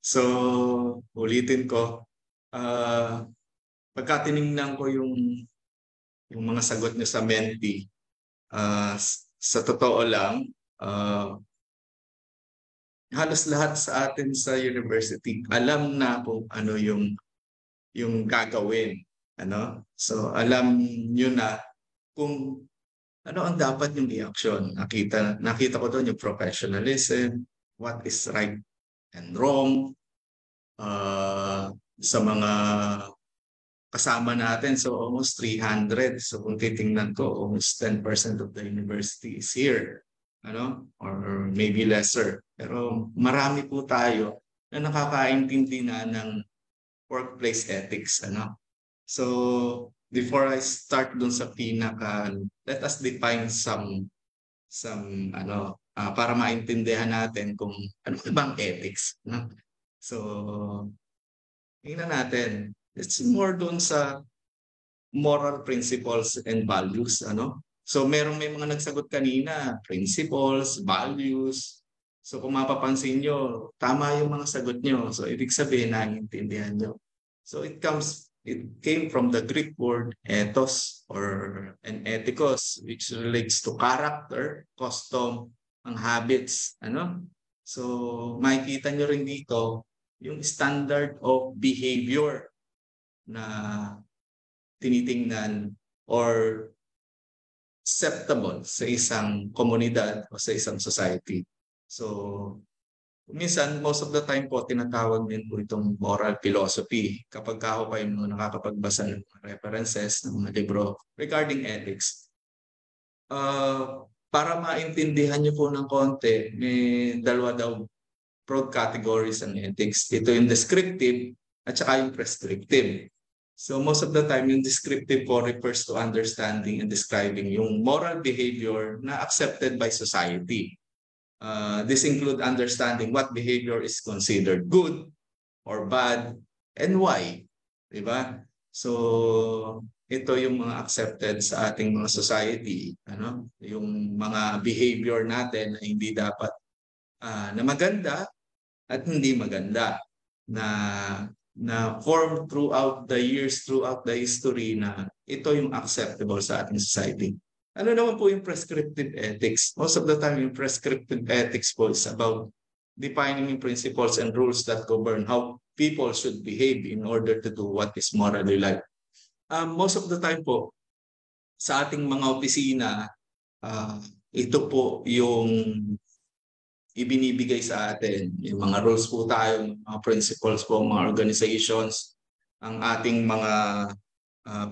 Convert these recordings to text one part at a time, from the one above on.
So, ulitin ko, pagka tinignan ko yung mga sagot niyo sa Menti, sa totoo lang, halos lahat sa atin sa university, alam na kung ano yung gagawin. Ano? So, alam nyo na kung ano ang dapat yung i-action. Nakita ko doon yung professionalism, what is right and wrong, sa mga kasama natin. So almost 300. So kung titingnan ko, almost 10% of the university is here. Ano? Or maybe lesser. Pero marami po tayo na nakakaintindi na ng workplace ethics. Ano? So before I start dun sa pinaka, let us define some para maintindihan natin kung ano bang ethics. No? So, tingnan natin. It's more doon sa moral principles and values. Ano? So, may mga nagsagot kanina, principles, values. So, kung mapapansin nyo, tama yung mga sagot nyo. So, ibig sabihin, naiintindihan nyo. So, it came from the Greek word ethos and ethikos, which relates to character, custom, ang habits. Ano? So, makikita nyo rin dito yung standard of behavior na tinitingnan or acceptable sa isang komunidad o sa isang society. So, minsan, most of the time po, tinatawag din po itong moral philosophy kapag ako kayo nakakapagbasa ng mga references ng mga libro regarding ethics. Para maintindihan niyo po ng konti, may dalawa daw broad categories ng ethics. Ito yung descriptive at saka yung prescriptive. So most of the time, yung descriptive po refers to understanding and describing yung moral behavior na accepted by society. This include understanding what behavior is considered good or bad and why. Diba? So ito yung mga accepted sa ating mga society. Ano? Yung mga behavior natin na hindi dapat na maganda at hindi maganda na form throughout the years, throughout the history na ito yung acceptable sa ating society. Ano naman po yung prescriptive ethics? Most of the time, yung prescriptive ethics po is about defining yung principles and rules that govern how people should behave in order to do what is morally right. Most of the time po, sa ating mga opisina, ito po yung ibinibigay sa atin. Yung mga rules po tayo, mga principles po, mga organizations, ang ating mga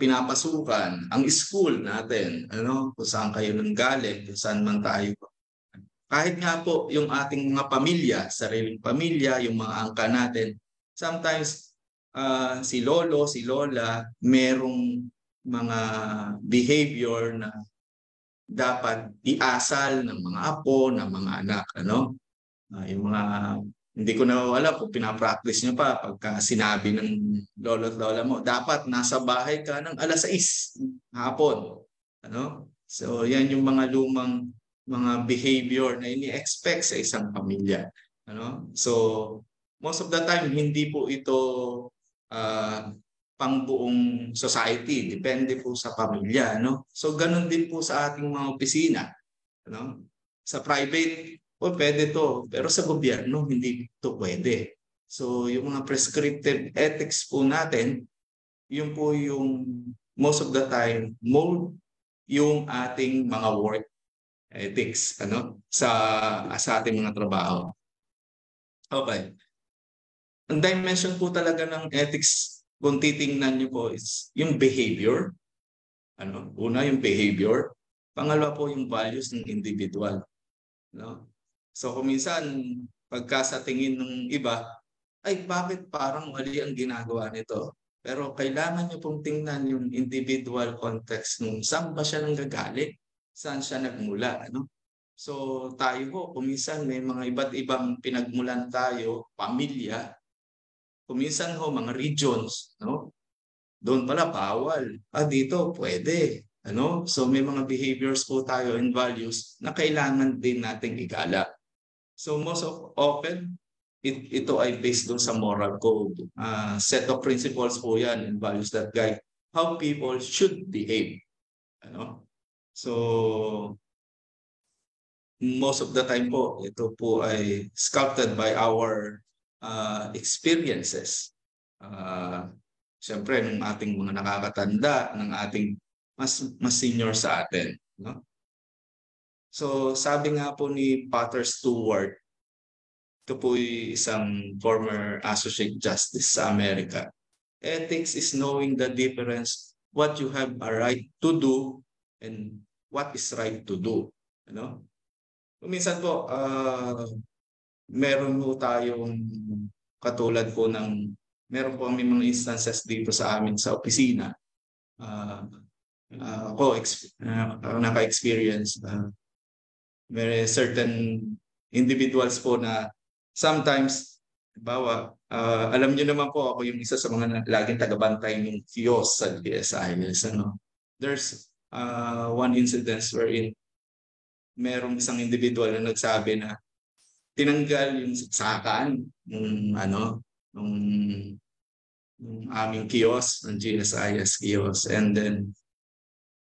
pinapasukan, ang school natin, ano, kung saan kayo nanggaling, kung saan man tayo. Kahit nga po yung ating mga pamilya, sariling pamilya, yung mga angka natin, sometimes si lolo, si lola, merong mga behavior na dapat iasal ng mga apo, ng mga anak, ano? Yung mga, hindi ko na alam kung pinapractice nyo pa pagka sinabi ng lolo at lola mo, dapat nasa bahay ka ng alas 6 hapon. Ano? So, yan yung mga lumang mga behavior na ini-expect sa isang pamilya. Ano? So, most of the time, hindi po ito pang buong society, depende po sa pamilya, no? So ganun din po sa ating mga opisina, no? Sa private, pwede to, pero sa gobyerno hindi to pwede. So yung mga prescriptive ethics po natin, yun po yung most of the time mold yung ating mga work ethics, ano? Sa ating mga trabaho. Okay. Ang dimension po talaga ng ethics, kung titingnan niyo po, is yung behavior. Ano? Una, yung behavior. Pangalawa po, yung values ng individual. No? So, kung minsan, pagka sa tingin ng iba, ay bakit parang mali ang ginagawa nito? Pero kailangan niyo pong tingnan yung individual context nung saan ba siya nanggagaling? Saan siya nagmula? Ano? So, tayo po, kung minsan may mga iba't ibang pinagmulan tayo, pamilya, kuminsan ho, mga regions, no? Doon pala bawal. Dito pwede. Ano? So may mga behaviors po tayo and values na kailangan din nating igala. So most often, ito ay based doon sa moral code. Set of principles po yan and values that guide how people should behave. Ano? So, most of the time po, ito po ay sculpted by our experiences. Siyempre, ng ating mga nakakatanda, ng ating mas senior sa atin. No? So, sabi nga po ni Potter Stewart, ito po isang former associate justice sa Amerika. Ethics is knowing the difference, what you have a right to do and what is right to do. Ano? Minsan po, meron po tayong katulad po ng, meron po kami mga instances dito sa amin sa opisina. Ako, naka-experience. May certain individuals po na sometimes, bawa, alam niyo naman po ako yung isa sa mga laging tagabantay ng kiosk sa GSIS. Ano? There's one incident wherein merong isang individual na nagsabi na tinanggal yung saksakan ng aming kiosk, ng GSIS kiosk, and then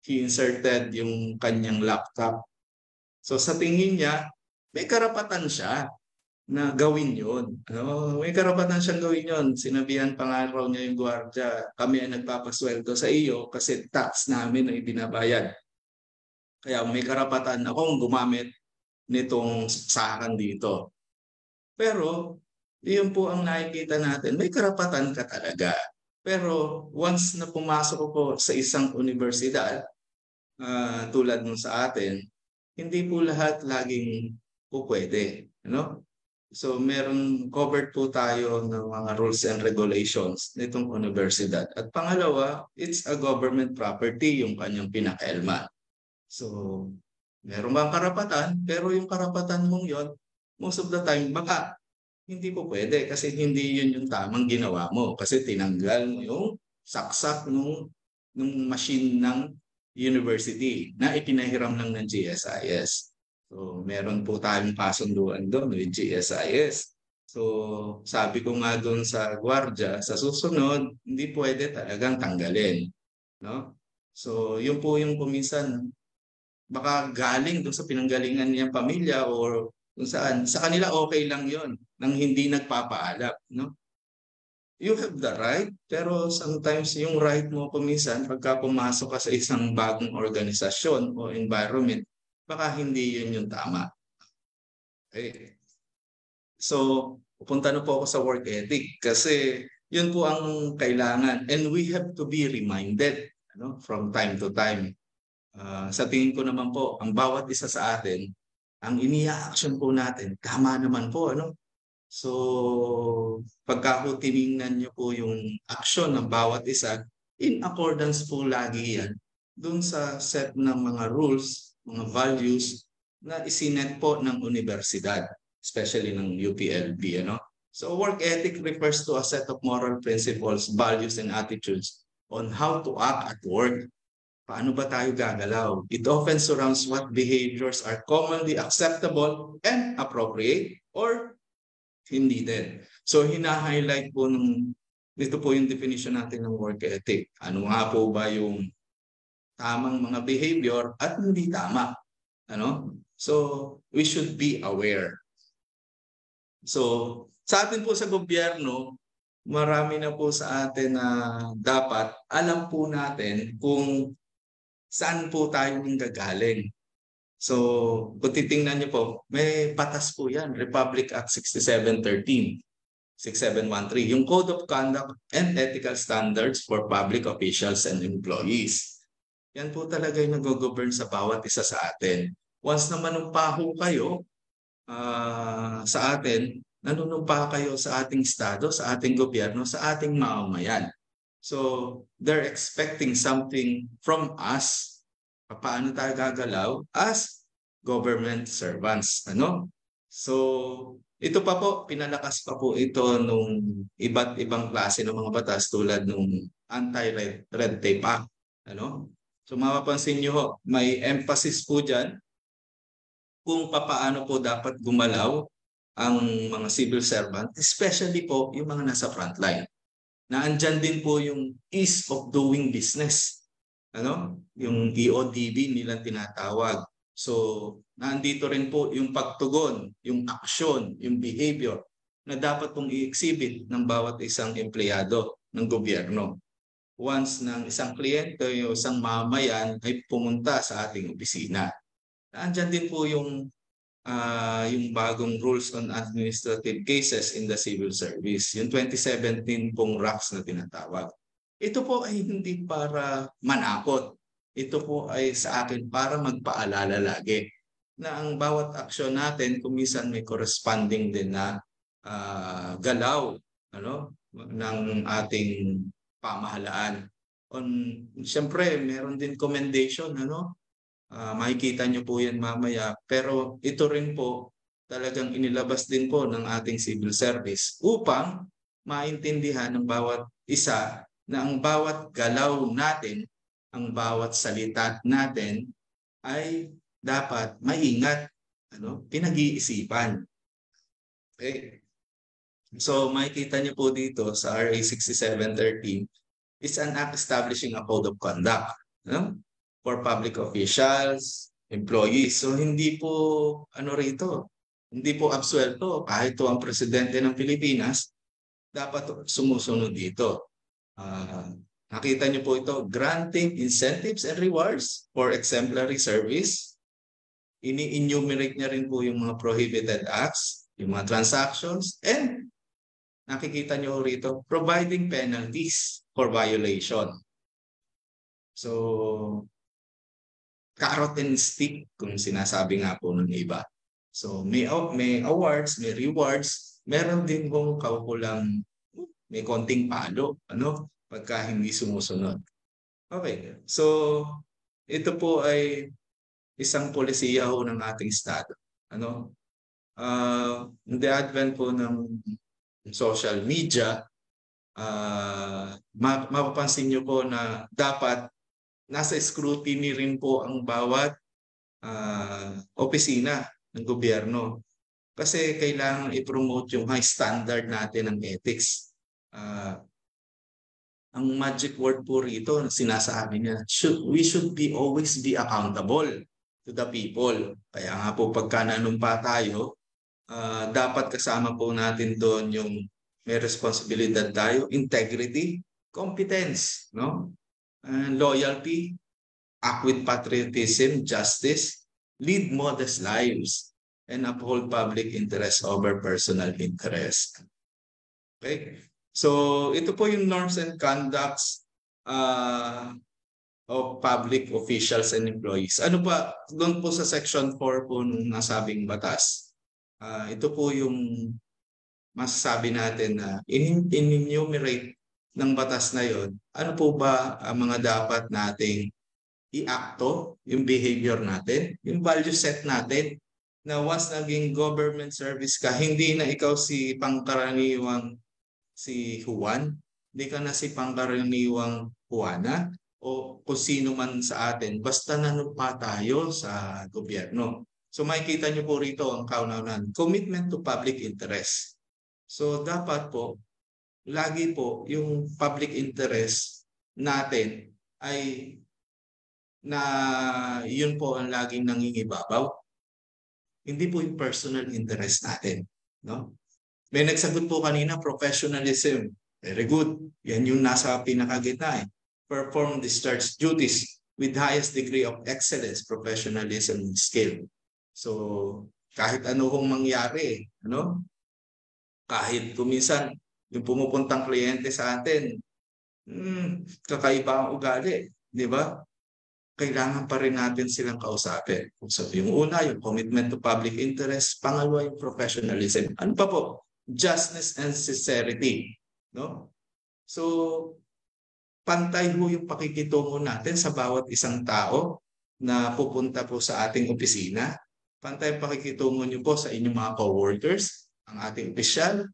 he inserted yung kanyang laptop. So sa tingin niya, may karapatan siya na gawin yun. May karapatan siyang gawin yun. Sinabihan pa nga raw niya yung gwardiya, kami ay nagpapasweldo sa iyo kasi tax namin ay binabayad. Kaya may karapatan akong gumamit nitong saksakan dito. Pero, yun po ang nakikita natin, may karapatan ka talaga. Pero once na pumasok ko sa isang universidad, tulad nung sa atin, hindi po lahat laging po pwede. Ano? So meron covered po tayo ng mga rules and regulations nitong universidad. At pangalawa, it's a government property yung kanyang pinakaelman. So meron bang karapatan, pero yung karapatan mong yon, most of the time, baka hindi po pwede kasi hindi yun yung tamang ginawa mo. Kasi tinanggal mo yung saksak nung machine ng university na ipinahiram lang ng GSIS. So, meron po tayong kasunduan doon with GSIS. So, sabi ko nga doon sa gwardiya, sa susunod, hindi pwede talagang tanggalin. No? So, yun po yung kuminsan, baka galing doon sa pinanggalingan niyang pamilya or kung saan. Sa kanila okay lang yun, nang hindi nagpapaalap. No? You have the right, pero sometimes yung right mo kuminsan, pagka pumasok ka sa isang bagong organisasyon o environment, baka hindi yun yung tama. Okay. So, pupunta na po ako sa work ethic kasi yun po ang kailangan. And we have to be reminded from time to time. Sa tingin ko naman po, ang bawat isa sa atin, ang ini-action po natin, tama naman po. So, pagka po tinignan nyo po yung action ng bawat isa, in accordance po lagi yan dun sa set ng mga rules, mga values na isinet po ng universidad, especially ng UPLB. So work ethic refers to a set of moral principles, values, and attitudes on how to act at work. Paano ba tayo gagalaw? It often surrounds what behaviors are commonly acceptable and appropriate or hindi din. So hina-highlight po dito po yung definition natin ng work ethic. Ano nga po ba yung tamang mga behavior at hindi tama. So, we should be aware. So, sa atin po sa gobyerno, marami na po sa atin na dapat alam po natin kung saan po tayo nanggagaling. So, kung titingnan niyo po, may batas po yan, Republic Act 6713. 6713, yung Code of Conduct and Ethical Standards for Public Officials and Employees. Yan po talaga yung nag-govern sa bawat isa sa atin. Once na manumpa kayo sa atin, nanunumpa kayo sa ating estado, sa ating gobyerno, sa ating mamamayan. So, they're expecting something from us. Paano tayo gagalaw as government servants. So, ito pa po, pinalakas pa po ito nung iba't ibang klase ng mga batas tulad nung Anti-Red Tape Act. So mapapansin nyo, may emphasis po dyan kung paano po dapat gumalaw ang mga civil servant, especially po yung mga nasa frontline. Na andyan din po yung ease of doing business. Yung EODB nilang tinatawag. So, nandito rin po yung pagtugon, yung aksyon, yung behavior na dapat pong i-exhibit ng bawat isang empleyado ng gobyerno. Once ng isang kliyente o isang mamayan ay pumunta sa ating opisina. Andyan din po yung bagong Rules on Administrative Cases in the Civil Service, yung 2017 pong RACS na tinatawag. Ito po ay hindi para manakot. Ito po ay sa akin para magpaalala lagi na ang bawat aksyon natin kumisan may corresponding din na galaw ng ating pamahalaan. Siyempre, meron din commendation, makikita nyo po yan mamaya. Pero ito rin po talagang inilabas din po ng ating civil service upang maintindihan ng bawat isa na ang bawat galaw natin, ang bawat salita natin ay dapat maingat, pinag-iisipan. Okay? So makikita nyo po dito sa RA 6713 is an act establishing a code of conduct. For public officials, employees. So hindi po rito, hindi po absuelto kahit to ang presidente ng Pilipinas, dapat sumusunod dito. Nakita niyo po ito, granting incentives and rewards for exemplary service. Ini-enumerate niya rin po yung mga prohibited acts, yung mga transactions, and nakikita niyo rito, providing penalties for violation. So, carrot and stick, kung sinasabi nga po ng iba. So, may awards, may rewards, meron din kung kaukulang may konting palo, pagka hindi sumusunod. Okay, so ito po ay isang polisiya ho ng ating Estado. In the advent po ng social media, mapapansin nyo po na dapat nasa scrutiny rin po ang bawat opisina ng gobyerno. Kasi kailangan i-promote yung high standard natin ng ethics. Ang magic word po rito, sinasabi niya, we should always be accountable to the people. Kaya nga po pagka nanumpa tayo, dapat kasama po natin doon yung may responsibilidad tayo, integrity, competence, loyalty, act with patriotism, justice, lead modest lives, and uphold public interest over personal interest. Okay? So, ito po yung norms and conducts of public officials and employees. Ano pa? Doon po sa section 4 po nung nasabing batas. Ito po yung masasabi natin na in-enumerate ng batas na yon, ano po ba ang mga dapat nating i-acto, yung behavior natin, yung value set natin, na once naging government service ka, hindi na ikaw si pangkaraniwang si Juan, hindi ka na si pangkaraniwang Juana, o kung sino man sa atin, basta nanumpa tayo sa gobyerno. So makikita nyo po rito ang kauna-unahan, commitment to public interest. So dapat po, lagi po yung public interest natin ay na yun po ang laging nangingibabaw. Hindi po yung personal interest natin. May nagsagot po kanina, professionalism. Very good. Yan yung nasa pinakagitna. Perform discharge duties with highest degree of excellence, professionalism, and skill. So kahit ano kung mangyari, kahit kuminsan yung pumupuntang kliyente sa atin, kakaiba ang ugali, di ba? Kailangan pa rin natin silang kausapin. So yung una, yung commitment to public interest. Pangalawa, yung professionalism. Ano pa po? Justness and sincerity. So, pantay ho yung pakikitungo natin sa bawat isang tao na pupunta po sa ating opisina. Pantay pakikitungo nyo po sa inyong mga co-workers, ang ating opisyal,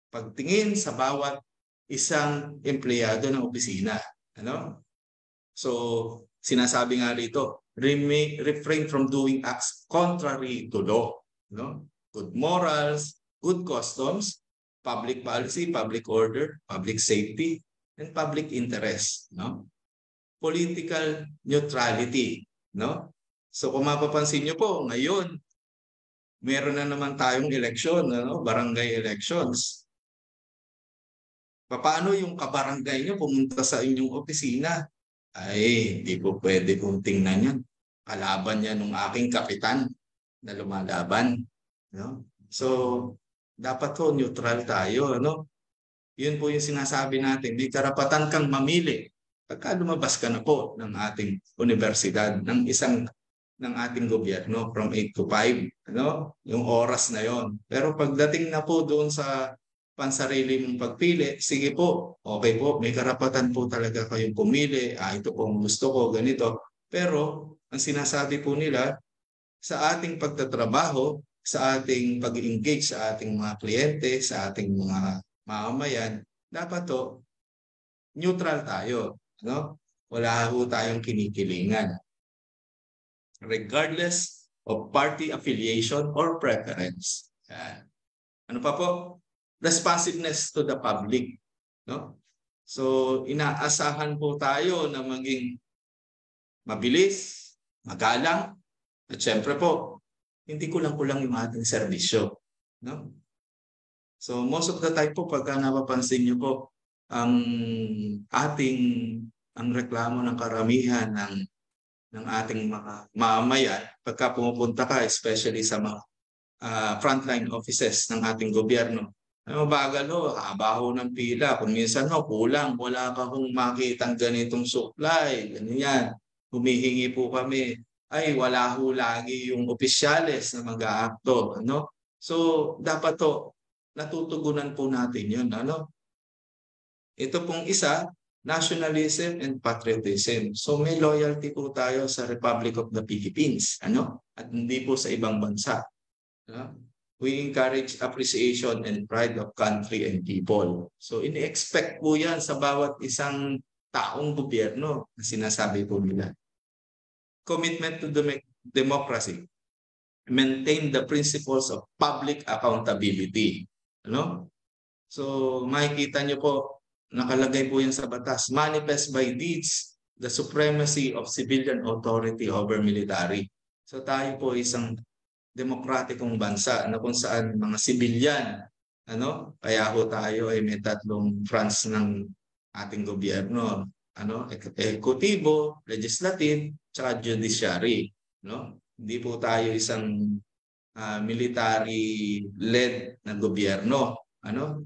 pagtingin sa bawat isang empleyado ng opisina. So, sinasabi nga rito, refrain from doing acts contrary to law. Good morals, good customs, public policy, public order, public safety, and public interest, no? Political neutrality, no? So kung mapapansin niyo po, ngayon, meron na naman tayong eleksyon, no? Barangay elections. Paano yung kabarangay niyo pumunta sa inyong opisina? Ay, hindi po pwede kong tingnan yan. Kalaban yan ng aking kapitan na lumalaban. No? So, dapat po neutral tayo. No? Yun po yung sinasabi natin. May karapatan kang mamili. Pagka lumabas ka na po ng ating universidad, ng ating gobyerno from 8 to 5. Ano? Yung oras na yon. Pero pagdating na po doon sa pansarili mong pagpili, sige po, okay po, may karapatan po talaga kayong pumili, ito po ang gusto ko, ganito. Pero, ang sinasabi po nila, sa ating pagtatrabaho, sa ating pag-engage sa ating mga kliyente, sa ating mga mamamayan, dapat to, neutral tayo. No? Wala po tayong kinikilingan. Regardless of party affiliation or preference. Yan. Ano pa po? Responsiveness to the public. No? So, inaasahan po tayo na maging mabilis, magalang, at syempre po, hindi kulang-kulang yung ating serbisyo. No? So, most of the time po, pagka napapansin nyo po, ang reklamo ng karamihan ng ating mga mamamayan, pagka pumupunta ka, especially sa mga frontline offices ng ating gobyerno, mabagal ho, haba ho ng pila. Kung minsan ho, kulang, wala ka hong makitang ganitong supply, ganyan. Humihingi po kami, ay wala ho lagi yung opisyales na mag-aakto. Ano? So, dapat to, natutugunan po natin yun. Ano? Ito pong isa, nationalism and patriotism. So, may loyalty po tayo sa Republic of the Philippines. Ano? At hindi po sa ibang bansa. Ano? We encourage appreciation and pride of country and people. So, ini-expect po yan sa bawat isang taong gobyerno na sinasabi po nila. Commitment to democracy. Maintain the principles of public accountability. Ano? So, makikita nyo po, nakalagay po yan sa batas. Manifest by deeds the supremacy of civilian authority over military. So, tayo po isang demokratikong bansa na kung saan mga sibilyan, ano, kaya ho tayo ay may 3 branch ng ating gobyerno, ano, ekutibo, legislative, tsaka judiciary, no? Hindi po tayo isang military-led na gobyerno, ano?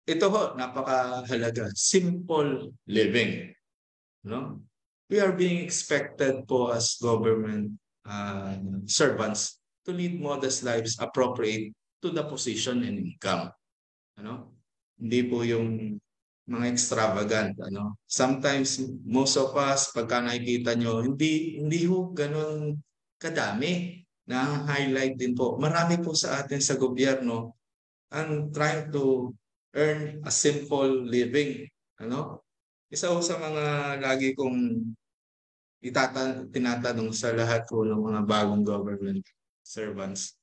Ito ho, napakahalaga, simple living, no? We are being expected po as government servants to lead modest lives appropriate to the position and income. Ano? Hindi po yung mga extravagant. Ano? Sometimes, most of us, pagka nakikita nyo, hindi ho ganun kadami na highlight din po. Marami po sa atin sa gobyerno ang trying to earn a simple living. Ano? Isa ho sa mga lagi kong tinatanong sa lahat ko ng mga bagong government servants.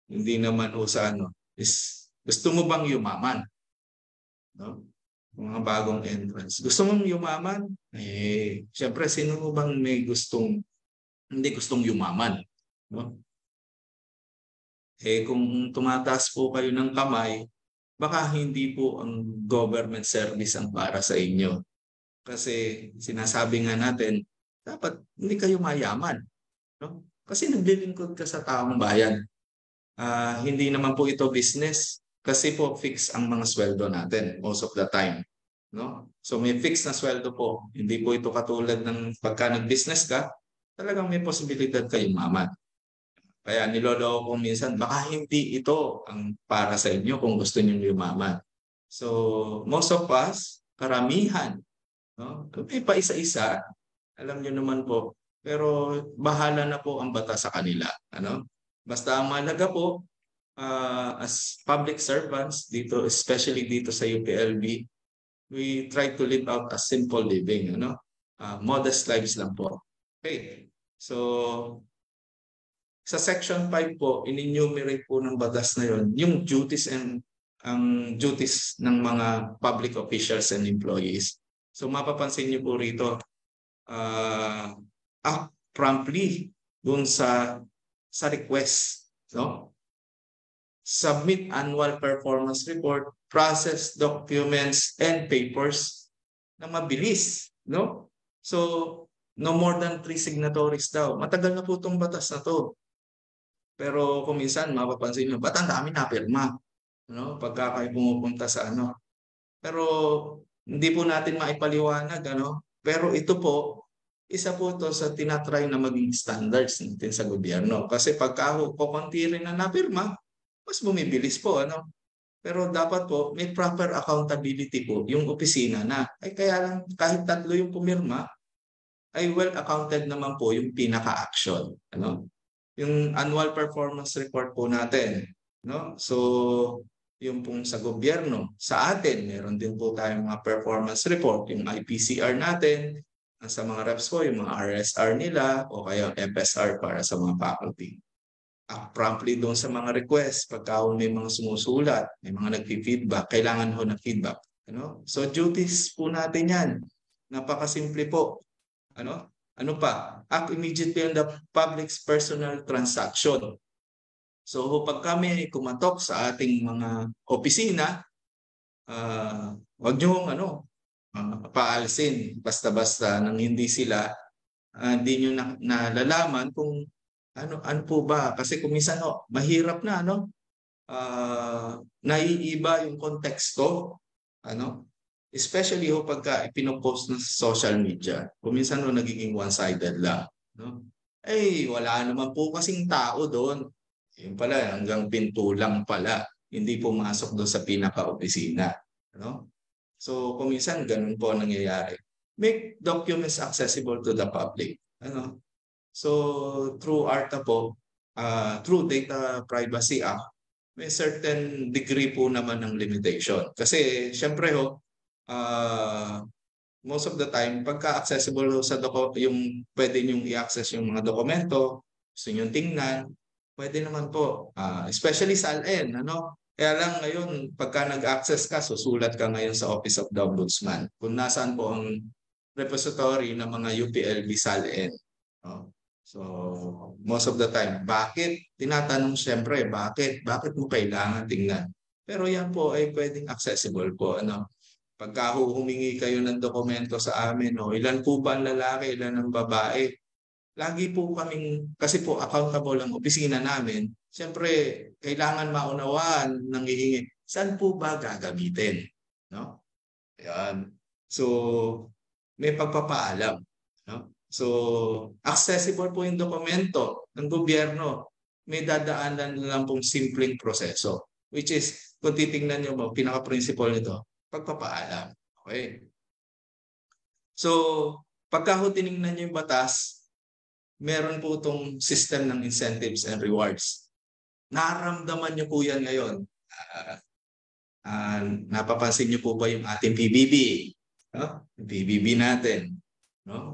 Hindi naman o sa ano, is gusto mo bang yumaman? No? Mga bagong entrance. Gusto mong yumaman? Eh, syempre, sino mo bang may hindi gustong yumaman? No? Eh, kung tumataas po kayo ng kamay, baka hindi po ang government service ang para sa inyo. Kasi sinasabi nga natin, dapat hindi kayo mayaman. No? Kasi naglilingkod ka sa taong bayan. Hindi naman po ito business kasi po fix ang mga sweldo natin most of the time. No? So may fix na sweldo po. Hindi po ito katulad ng pagka nag-business ka, talagang may posibilidad kayong maman. Kaya niloloko ko minsan, baka hindi ito ang para sa inyo kung gusto niyo yumaman. So most of us, karamihan, no? May pa isa-isa, alam niyo naman po, pero bahala na po ang batas sa kanila. Ano? Basta ang mahalaga po, as public servants, dito, especially dito sa UPLB, we try to live out a simple living. Ano? Modest lives lang po. Okay. So, Sa Section 5 po, in-enumerate po ng batas na yon yung duties ng mga public officials and employees. So mapapansin niyo po rito, act promptly dun sa request, no? Submit annual performance report, process documents and papers na mabilis, no? So no more than 3 signatories daw. Matagal na po itong batas na to. Pero kung minsan mapapansin nyo, ba't ang dami napirma? No? Pagka kayo pumupunta sa ano. Pero hindi po natin maipaliwanag. Ano? Pero ito po, isa po ito sa tinatry na maging standards natin sa gobyerno. Kasi pagka kukunti rin na napirma, mas bumibilis po. Ano? Pero dapat po, may proper accountability po yung opisina na. Ay kaya lang, kahit 3 yung pumirma, ay well accounted naman po yung pinaka-action. Ano? Yung annual performance report po natin. No? So, yung pong sa gobyerno, sa atin, meron din po tayong mga performance report, yung IPCR natin, sa mga reps po, yung mga RSR nila, o kaya FSR para sa mga faculty. Promptly doon sa mga request, pagka may mga sumusulat, may mga nag-feedback, kailangan ho ng feedback. Ano? So, duties po natin yan. Napakasimple po. Ano pa? Act immediately on the public's personal transaction. So pag kami kumatok sa ating mga opisina, wag nyo paalisin basta-basta nang hindi sila hindi nyo nalalaman kung ano po ba. Kasi kung minsan mahirap na naiiba yung konteksto. Especially pagka ipinopost na sa social media, kung minsan nagiging one-sided lang. No? Wala naman po kasing tao doon. Yun pala, hanggang pinto lang pala. Hindi pumasok doon sa pinaka-opisina. No? So, kung minsan, ganun po nangyayari. Make documents accessible to the public. So, through ARTA po, through Data Privacy Act, may certain degree po naman ng limitation. Kasi, syempre most of the time, pagka-accessible sa yung pwede nyong i-access yung mga dokumento, gusto nyong tingnan, pwede naman po. Especially sa ALN, Kaya lang ngayon, pagka nag-access ka, susulat ka ngayon sa Office of the Ombudsman. Kung nasaan po ang repository ng mga UPLB sa ALN. So, most of the time, bakit? Tinatanong siyempre, bakit? Bakit mo kailangan tingnan? Pero yan po ay pwedeng accessible po. Pagka humingi kayo ng dokumento sa amin, ilan po ba ang lalaki, ilan ang babae? Lagi po kaming, kasi po accountable ang opisina namin, siyempre kailangan maunawaan ng hihingi. Saan po ba gagamitin? No? Yan. So, may pagpapaalam. No? So, accessible po yung dokumento ng gobyerno. May dadaanan lang pong simpleng proseso. Which is, kung titingnan nyo mo, pinaka-principle nito, pagpapaalam. Okay? So, pagka tinignan nyo yung batas, meron po itong system ng incentives and rewards. Nararamdaman nyo po yan ngayon. Napapansin nyo po ba yung ating PBB? PBB natin.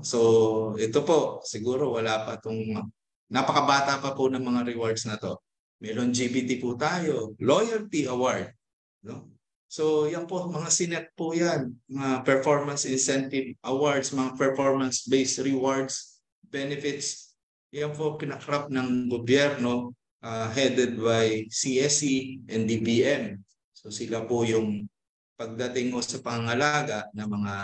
So, ito po, siguro wala pa itong, napakabata pa po ng mga rewards na to. May longevity po tayo, loyalty award. So, yan po, mga sinet po yan. Mga performance incentive awards, mga performance-based rewards, benefits. Yan po pinakrap ng gobyerno headed by CSE and DBM. So, sila po yung pagdating sa pangangalaga ng mga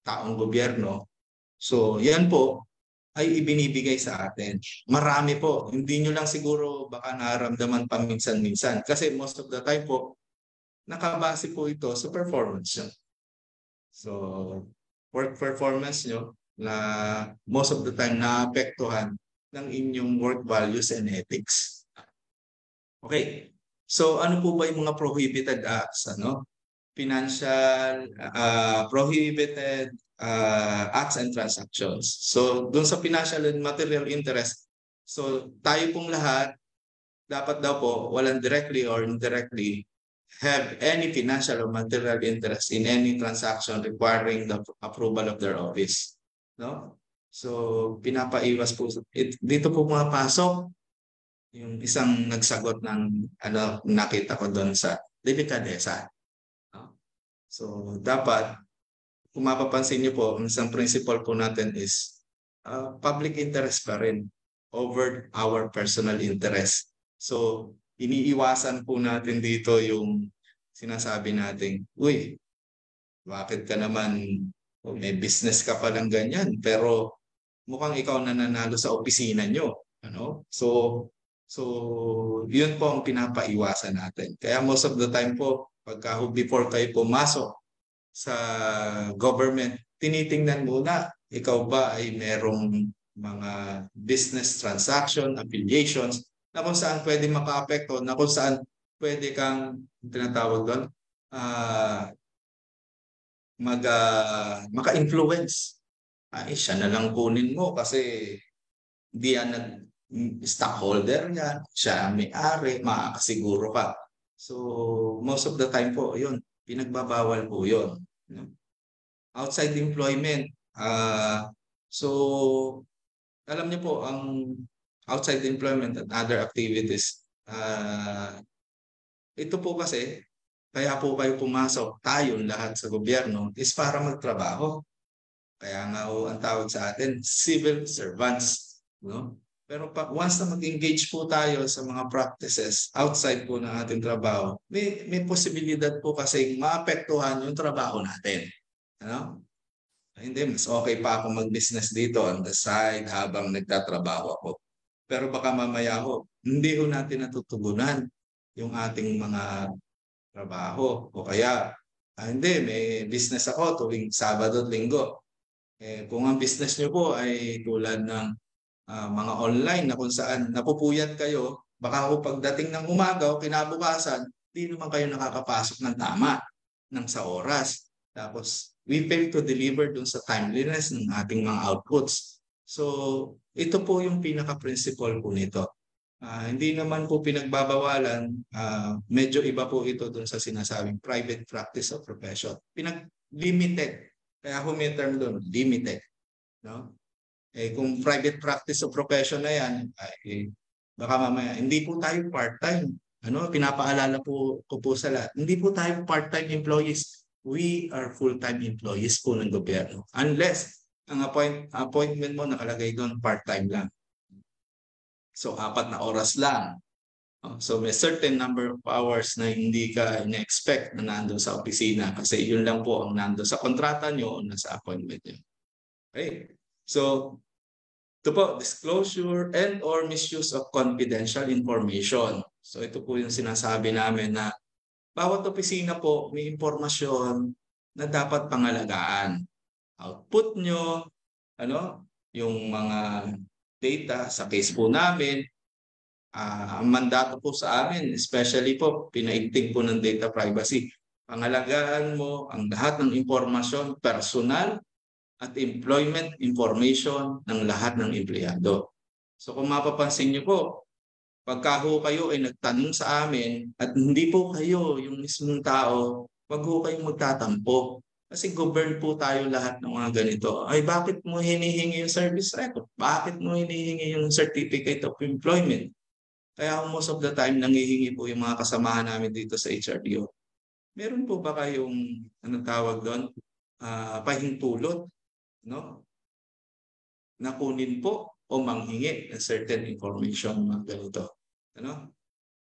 taong gobyerno. So, yan po ay ibinibigay sa atin. Marami po. Hindi nyo lang siguro baka nararamdaman pa minsan-minsan. Kasi most of the time po, nakabase po ito sa performance nyo. So, work performance nyo na most of the time naapektuhan ng inyong work values and ethics. Okay. So, ano po ba yung mga prohibited acts? Financial, prohibited acts and transactions. So, dun sa financial and material interest, so tayo pong lahat, dapat daw po, walang directly or indirectly, have any financial or material interest in any transaction requiring the approval of their office. So, pinapaiwas po. Dito po pumapasok yung isang nagsagot ng nakita ko doon sa delikadesa. No? So dapat, kung mapapansin niyo po, ang isang principle po natin is public interest pa rin over our personal interest. So iniiwasan po natin dito yung sinasabi natin, uy, bakit ka naman, may business ka palang ganyan, pero mukhang ikaw nananalo sa opisina nyo. So yun po ang pinapaiwasan natin. Kaya most of the time po, before kayo pumasok sa government, tinitingnan muna, ikaw ba ay merong mga business transaction, affiliations, na kung saan pwede maka-apekto, na kung saan pwede kang, tinatawag doon, maka-influence. Ay, siya na lang kunin mo kasi di yan stockholder yan, siya ang may-ari, makakasiguro ka. So, most of the time po, yun, pinagbabawal po yun. Outside employment, so, alam niyo po, ang outside employment and other activities, ito po kasi, kaya po kayo pumasok, tayong lahat sa gobyerno, is para magtrabaho. Kaya nga ang tawag sa atin, civil servants. No? Pero once na mag-engage po tayo sa mga practices outside po ng ating trabaho, may posibilidad po kasi maapektuhan yung trabaho natin. Ano? Hindi, mas okay pa ako mag-business dito on the side habang nagtatrabaho ako. Pero baka mamaya hindi ho natin natutugunan yung ating mga trabaho. O kaya, hindi, may business ako tuwing Sabado at Linggo. Kung ang business nyo po ay tulad ng mga online na kung saan napupuyat kayo, baka pagdating ng umaga o kinabukasan, di naman kayo nakakapasok ng tama sa oras. Tapos, we fail to deliver dun sa timeliness ng ating mga outputs. So, ito po yung pinaka-principle po nito. Hindi naman po pinagbabawalan, medyo iba po ito dun sa sinasabing private practice of profession. Limited. Kaya may term doon, limited. No? Kung private practice of profession na yan, baka mamaya, hindi po tayo part-time. Pinapaalala po ko po sa lahat, hindi po tayo part-time employees. We are full-time employees po ng gobyerno. Unless, ang appointment mo nakalagay doon, part-time lang. So, 4 na oras lang. So may certain number of hours na hindi ka ina-expect na nandun sa opisina kasi yun lang po ang nandun sa kontrata nyo o nasa appointment nyo. Okay. So, ito po, disclosure and or misuse of confidential information. So ito po yung sinasabi namin na bawat opisina po may impormasyon na dapat pangalagaan. Output nyo, yung mga data sa case po namin, ang mandato po sa amin, especially po, pinaigting po ng data privacy. Pangalagaan mo ang lahat ng impormasyon, personal at employment information ng lahat ng empleyado. So kung mapapansin niyo po, pagka kayo ay nagtanong sa amin at hindi po kayo yung mismong tao, wag kayong magtatampo. Kasi govern po tayo lahat ng mga ganito. Ay, bakit mo hinihingi yung service record? Bakit mo hinihingi yung certificate of employment? Kaya most of the time, nangihingi po yung mga kasamahan namin dito sa HRDO. Meron po ba kayong, tawag doon, pahintulot, no? Na kunin po o manghingi ng certain information, mga ganito.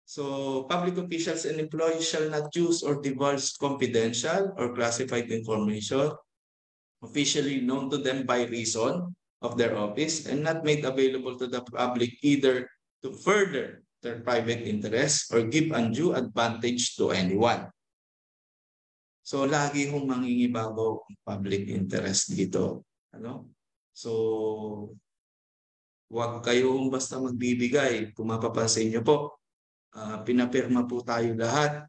So, public officials and employees shall not use or divulge confidential or classified information officially known to them by reason of their office and not made available to the public either to further their private interests or give undue advantage to anyone. So, lagi hong mangingibabaw ang public interest dito. So, huwag kayong basta magbibigay. Kung mapapansin nyo po, pinapirma po tayo lahat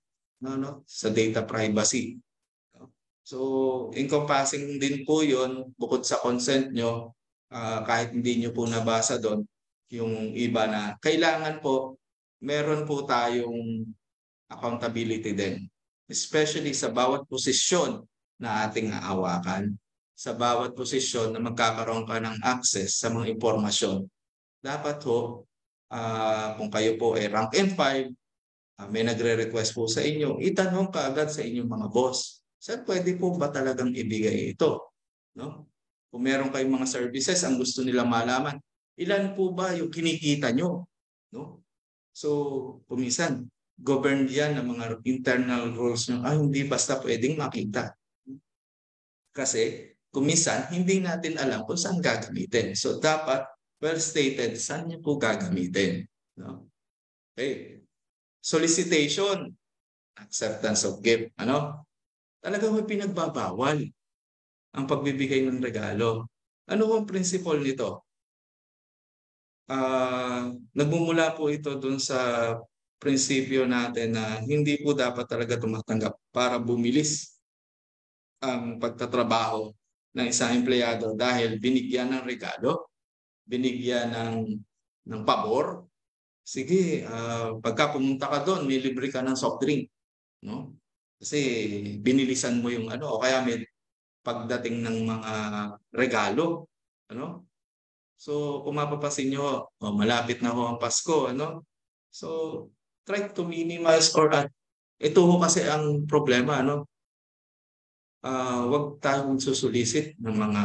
sa data privacy. So, encompassing din po yun, bukod sa consent nyo, kahit hindi nyo po nabasa doon, yung iba na kailangan po, meron po tayong accountability din. Especially sa bawat posisyon na ating aawakan, sa bawat posisyon na magkakaroon ka ng access sa mga impormasyon. Dapat Kung kayo po ay rank and file, may nagre-request po sa inyo, itanong kaagad sa inyong mga boss, sir, pwede po ba talagang ibigay ito? No? Kung meron kayong mga services, ang gusto nila malaman, ilan po ba yung kinikita nyo? No? So, kumisan, governed yan ng mga internal rules nyo. Hindi basta pwedeng makita. Kasi, kumisan, hindi natin alam kung saan gagamitin. So, dapat well stated, saan nyo po gagamitin. No? Okay. Solicitation, acceptance of gift. Talagang may pinagbabawal ang pagbibigay ng regalo. Ano ang principle nito? Nagmumula po ito dun sa prinsipyo natin na hindi po dapat talaga tumatanggap para bumilis ang pagtatrabaho ng isang empleyado dahil binigyan ng regalo, binigyan ng pabor. Sige, pagka pumunta ka doon, may libre ka ng soft drink. No? Kasi binilisan mo yung o kaya may pagdating ng mga regalo. So, kung mapapansin nyo, malapit na ho ang Pasko, So, try to minimize or ito ho kasi ang problema, wag tayong susulisit ng mga,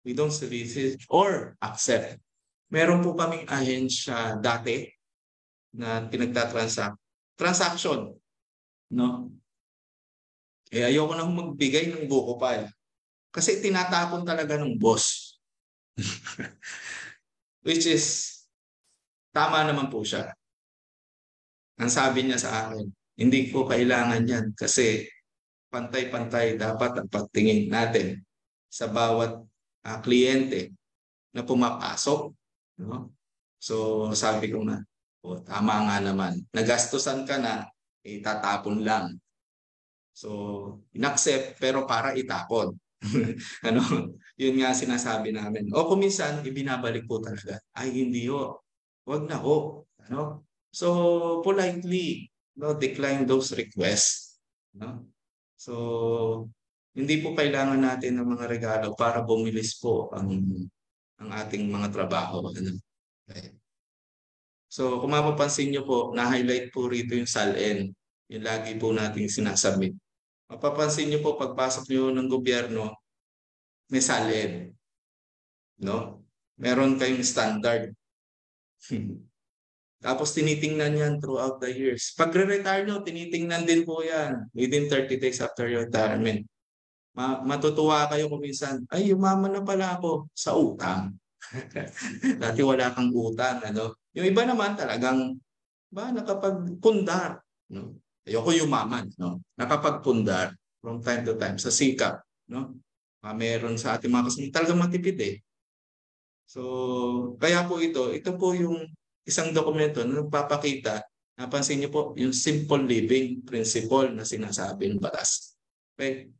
we don't solicit or accept. Meron po kaming ahensya dati na transaction, ayoko nang magbigay ng buko file. Kasi tinatapon talaga ng boss. Which is, tama naman po siya. Ang sabi niya sa akin, hindi ko kailangan yan kasi pantay-pantay dapat ang pagtingin natin sa bawat kliyente na pumapasok. So sabi ko na, tama nga naman. Nagastusan ka na, itatapon lang. So, inaccept pero para itapon. Yun nga sinasabi namin. O kuminsan, ibinabalik po talaga. Hindi ho. Wag na ho. So, politely, decline those requests. So, hindi po kailangan natin ng mga regalo para bumilis po ang ating mga trabaho. Okay. So, kung mapapansin nyo po, na-highlight po rito yung SALN. Yung lagi po nating sinasubmit. Mapapansin nyo po, pagpasok nyo ng gobyerno, may SALN. Meron kayong standard. Tapos tinitingnan yan throughout the years. Pag re-retire nyo, tinitingnan din po yan within 30 days after your retirement. Matutuwa kayo kung minsan, yumaman na pala ako sa utang. Dati wala kang utang. Yung iba naman talagang nakapagpundar. Ayoko yumaman. Nakapagpundar from time to time sa sikap. Meron sa ating mga kasama talagang matipid . So, kaya po ito po yung isang dokumento na nagpapakita, napansin niyo po, yung simple living principle na sinasabi ng batas. Okay?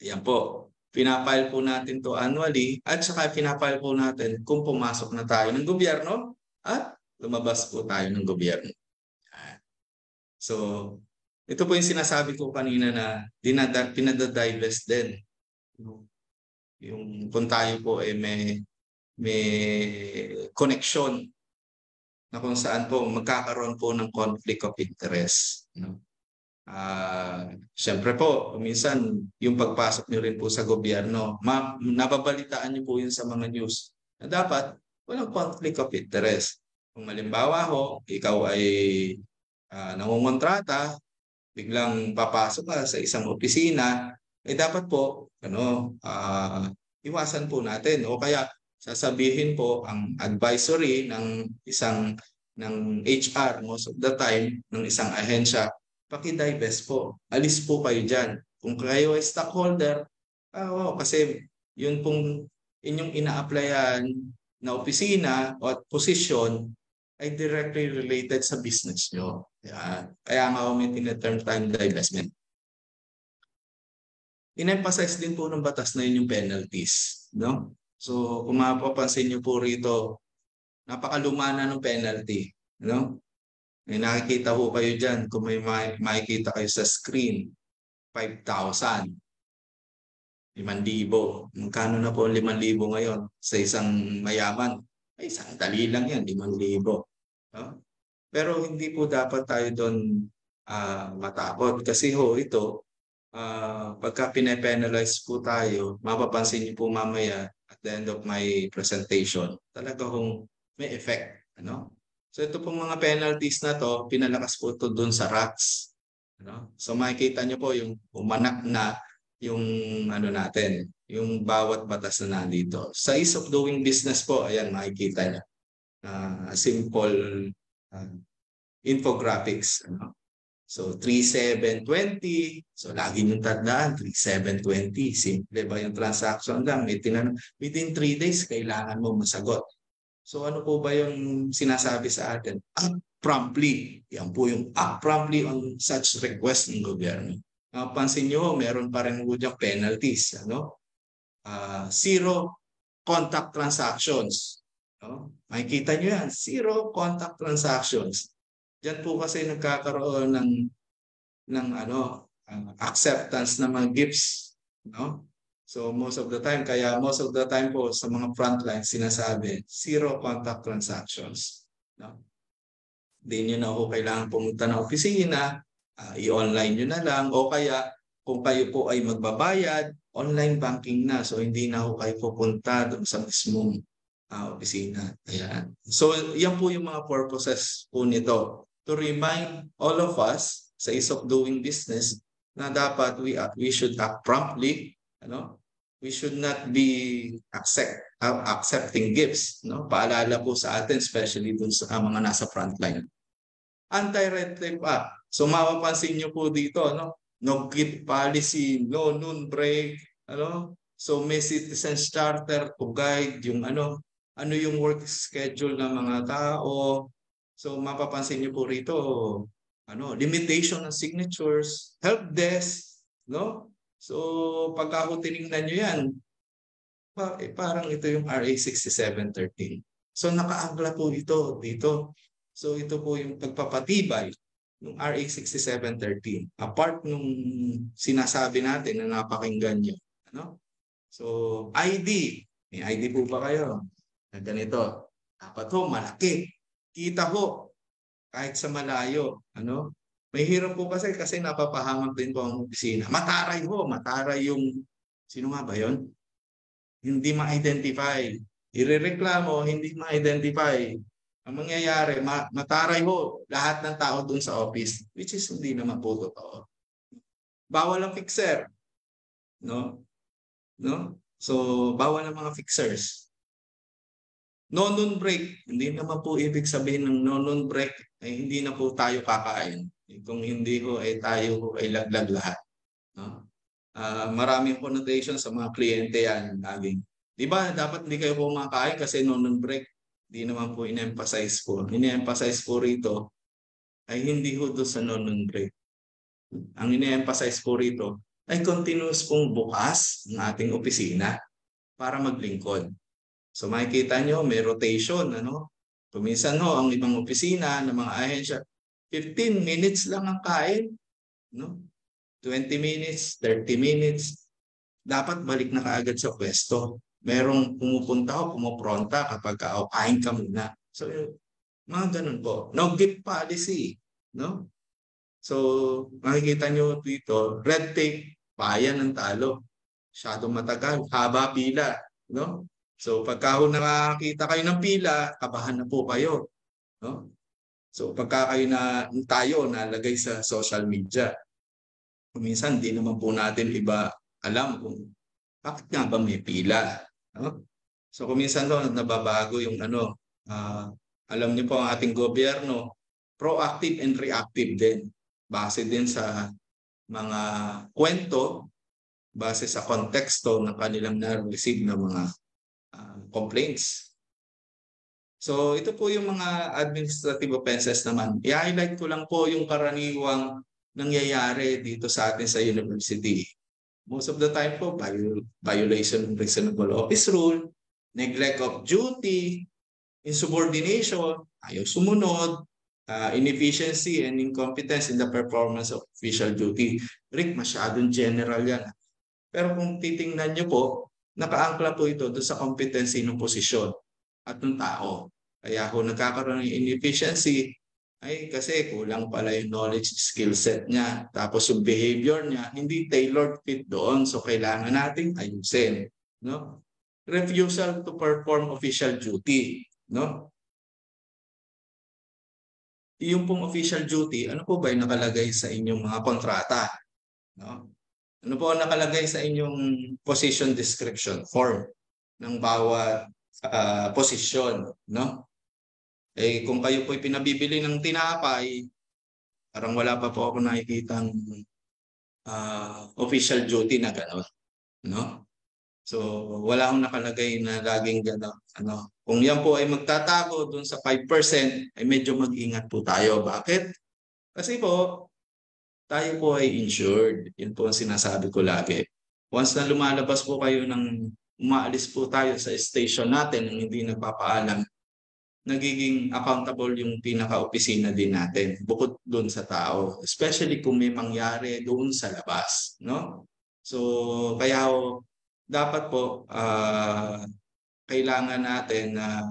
Yan po. Pinapile po natin to annually at saka pinapile po natin kung pumasok na tayo ng gobyerno at lumabas po tayo ng gobyerno. So, ito po yung sinasabi ko kanina na pinadadivest din. Yung kung tayo po may connection na kung saan po magkakaroon po ng conflict of interest. Siyempre po, minsan yung pagpasok nyo rin po sa gobyerno, nababalitaan nyo po yun sa mga news na dapat walang conflict of interest. Kung malimbawa ikaw ay nangungontrata, biglang papasok ka sa isang opisina, dapat po iwasan po natin. O kaya sasabihin po ang advisory ng HR most of the time, ng isang ahensya, paki-divest po. Alis po kayo dyan. Kung kayo ay stockholder, kasi yun pong inyong ina-applyan na opisina o posisyon ay directly related sa business nyo. Kaya nga may term time divestment. In-emphasize din po ng batas na yun yung penalties. So, kung mapapansin nyo po rito, napakaluma na ng penalty. May nakikita po kayo dyan, kung may makikita kayo sa screen, 5,000. 5,000. Magkano na po 5,000 ngayon sa isang mayaman? ay sandali lang yan, 5,000. No? Pero hindi po dapat tayo doon matakot kasi ito, pagka pine-penalize po tayo, mapapansin niyo po mamaya at the end of my presentation, talaga hong may effect. Ano? So ito pong mga penalties na to, pinalakas po ito doon sa RACs. Ano? So makikita niyo po yung umanak na yung ano natin, yung bawat batas na nandito. Sa ease of doing business po, ayan makikita niyo. Simple uh, infographics. Ano? So 3,720. So lagi niyong tandaan, 3,720. Simple ba yung transaction lang? Within 3 days, kailangan mo masagot. So ano po ba yung sinasabi sa atin? Act promptly. Yan po yung act promptly on such request ng gobyerno. Pansin nyo, meron pa rin po diyang penalties. Ano? Zero contact transactions. No? Makikita nyo yan, zero contact transactions. Diyan po kasi nagkakaroon ng acceptance ng mga gifts, no? So most of the time po sa mga frontline sinasabi zero contact transactions, no? Hindi nyo na po kailangan pumunta ng opisina, i-online nyo na lang o kaya kung kayo po ay magbabayad, online banking na. So hindi na po kayo pupunta doon sa mismong opisina. Ayan. So yan po yung mga purposes po nito. To remind all of us sa ease of doing business na dapat we should act promptly. Ano? We should not be accepting gifts. No? Paalala po sa atin, especially dun sa mga nasa frontline. Anti-red tape act. So mapapansin nyo po dito, no? No gift policy, no noon break. Ano? So may citizens charter to guide yung ano yung work schedule ng mga tao. So mapapansin niyo po rito, limitation ng signatures, help desk, no? So pagka tiningnan niyo yan, parang ito yung RA 6713. So nakaangla po ito dito. So ito po yung pagpapatibay ng RA 6713. Apart nung sinasabi natin na napakinggan niyo, ano? So ID, may ID po ba kayo? Na ganito, dapat ho malaki. Kita ho kahit sa malayo, ano? May hirap po kasi napapahamak din po ang opisina. Mataray ho, mataray yung sino nga ba 'yon? Hindi ma-identify. Irereklamo, hindi ma-identify. Ang mangyayari, mataray ho lahat ng tao dun sa office, which is hindi naman po totoo. Bawal ang fixer, no? No? So bawal ang mga fixers. No noon break, hindi naman po ibig sabihin ng no noon break ay hindi na po tayo kakain. Kung hindi ko ay tayo ay laglag lahat. No? Maraming connotation sa mga kliyente yan laging. Di ba dapat hindi kayo kumakain kasi no noon break? Hindi naman po in-emphasize po. In-emphasize po rito ay hindi ho doon sa no noon break. Ang in-emphasize po rito ay continuous pong bukas ng ating opisina para maglingkod. So makikita nyo, may rotation. Ano? Kuminsan ho, ang ibang opisina ng mga ahensya, 15 minutes lang ang kain. No? 20 minutes, 30 minutes. Dapat balik na kaagad sa pwesto. Merong pumupunta o pumupronta kapag kain ka muna. So mga ganun po. No gift policy. No? So makikita nyo dito, red tape, bayan ng talo. Masyadong matagal, haba pila. No? So pagka nakakita kayo ng pila, kabahan na po kayo. No? So pagka tayo nalagay sa social media, minsan di naman po natin iba alam kung bakit nga ba may pila. No? So kuminsan nababago yung alam niyo po ang ating gobyerno, proactive and reactive din. Base din sa mga kwento, base sa konteksto ng kanilang na-receive na mga complaints. So ito po yung mga administrative offenses naman. I-highlight ko lang po yung karaniwang nangyayari dito sa atin sa university. Most of the time po, violation of reasonable office rule, neglect of duty, insubordination, ayaw sumunod, inefficiency and incompetence in the performance of official duty. Rick, masyadong general yan. Pero kung titingnan nyo po, nakaangkla po ito doon sa competency ng posisyon. at ng tao. Kaya kung nagkakaroon ng inefficiency, ay kasi kulang pala yung knowledge skill set niya. Tapos yung behavior niya, hindi tailored fit doon. So kailangan nating ayusin. No? Refusal to perform official duty. No? Yung pong official duty, ano po ba yung nakalagay sa inyong mga kontrata? No? Ano po ang nakalagay sa inyong position description form ng bawat posisyon? No? Eh kung kayo po'y pinabibili ng tinapay, parang wala pa po ako nakikitang official duty na gano'n, no? So wala akong nakalagay na laging gano'n. Ano, kung yan po ay magtatago doon sa 5%, ay medyo mag-ingat po tayo. Bakit? Kasi po, tayo po ay insured. Yun po ang sinasabi ko lagi. Once na lumalabas po kayo umaalis po tayo sa station natin nang hindi nagpapaalam, nagiging accountable yung pinaka-opisina din natin bukod doon sa tao, especially kung may mangyari doon sa labas, no? So kaya dapat po kailangan natin na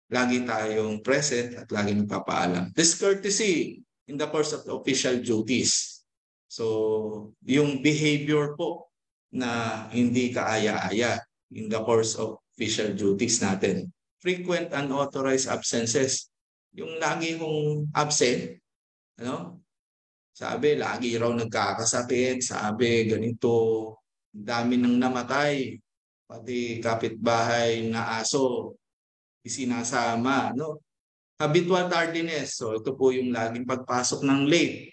lagi tayong present at lagi nagpapaalam. Discourtesy in the course of the official duties. So yung behavior po na hindi kaaya-aya in the course of official duties natin. Frequent unauthorized absences. Yung lagi kong absent, ano? Sabi, lagi raw nagkakasakit. Sabi, ganito, dami nang namatay. Pati kapitbahay na aso, isinasama, no? Habitual tardiness. So, ito po yung laging pagpasok ng late.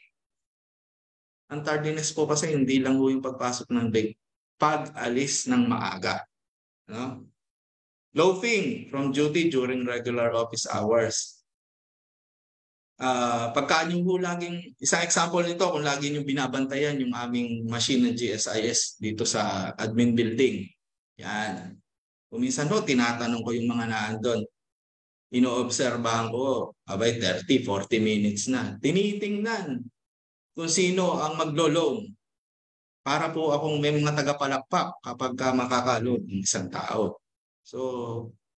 Ang tardiness po kasi hindi lang po yung pagpasok ng late. Pag-alis ng maaga. No? Loafing from duty during regular office hours. Pagka nyo po laging, isang example nito, kung lagi nyo binabantayan yung aming machine ng GSIS dito sa admin building. Yan. Kung minsan po, tinatanong ko yung mga naandun. Inoobserbahan ko, abay 30, 40 minutes na. Tinitingnan kung sino ang maglo-loan. Para po akong may mga tagapalakpak kapag makakaload ng isang tao. So,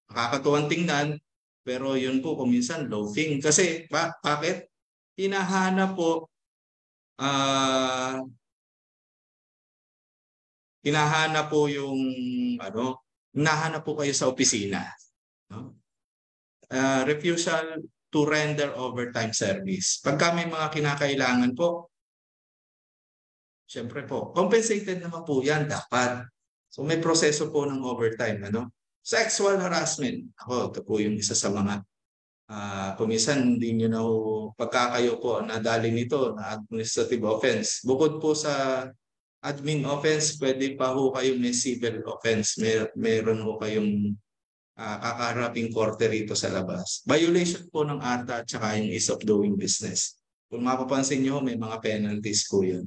nakakatuwang tingnan, pero yun po kung minsan loafing. Kasi bakit? Hinahanap po yung hinahanap po kayo sa opisina. No? Refusal to render overtime service. Pagka may mga kinakailangan po, siyempre po, compensated naman po yan dapat. So may proseso po ng overtime. Ano? Sexual harassment. Ako, ito po yung isa sa mga kumisan hindi nyo na pagka kayo po nadali nito na administrative offense. Bukod po sa admin offense, pwede pa ho kayong may civil offense. Meron ho kayong kakaharaping korte rito sa labas. Violation po ng ARTA at saka yung ease of doing business. Kung mapapansin nyo, may mga penalties po yun.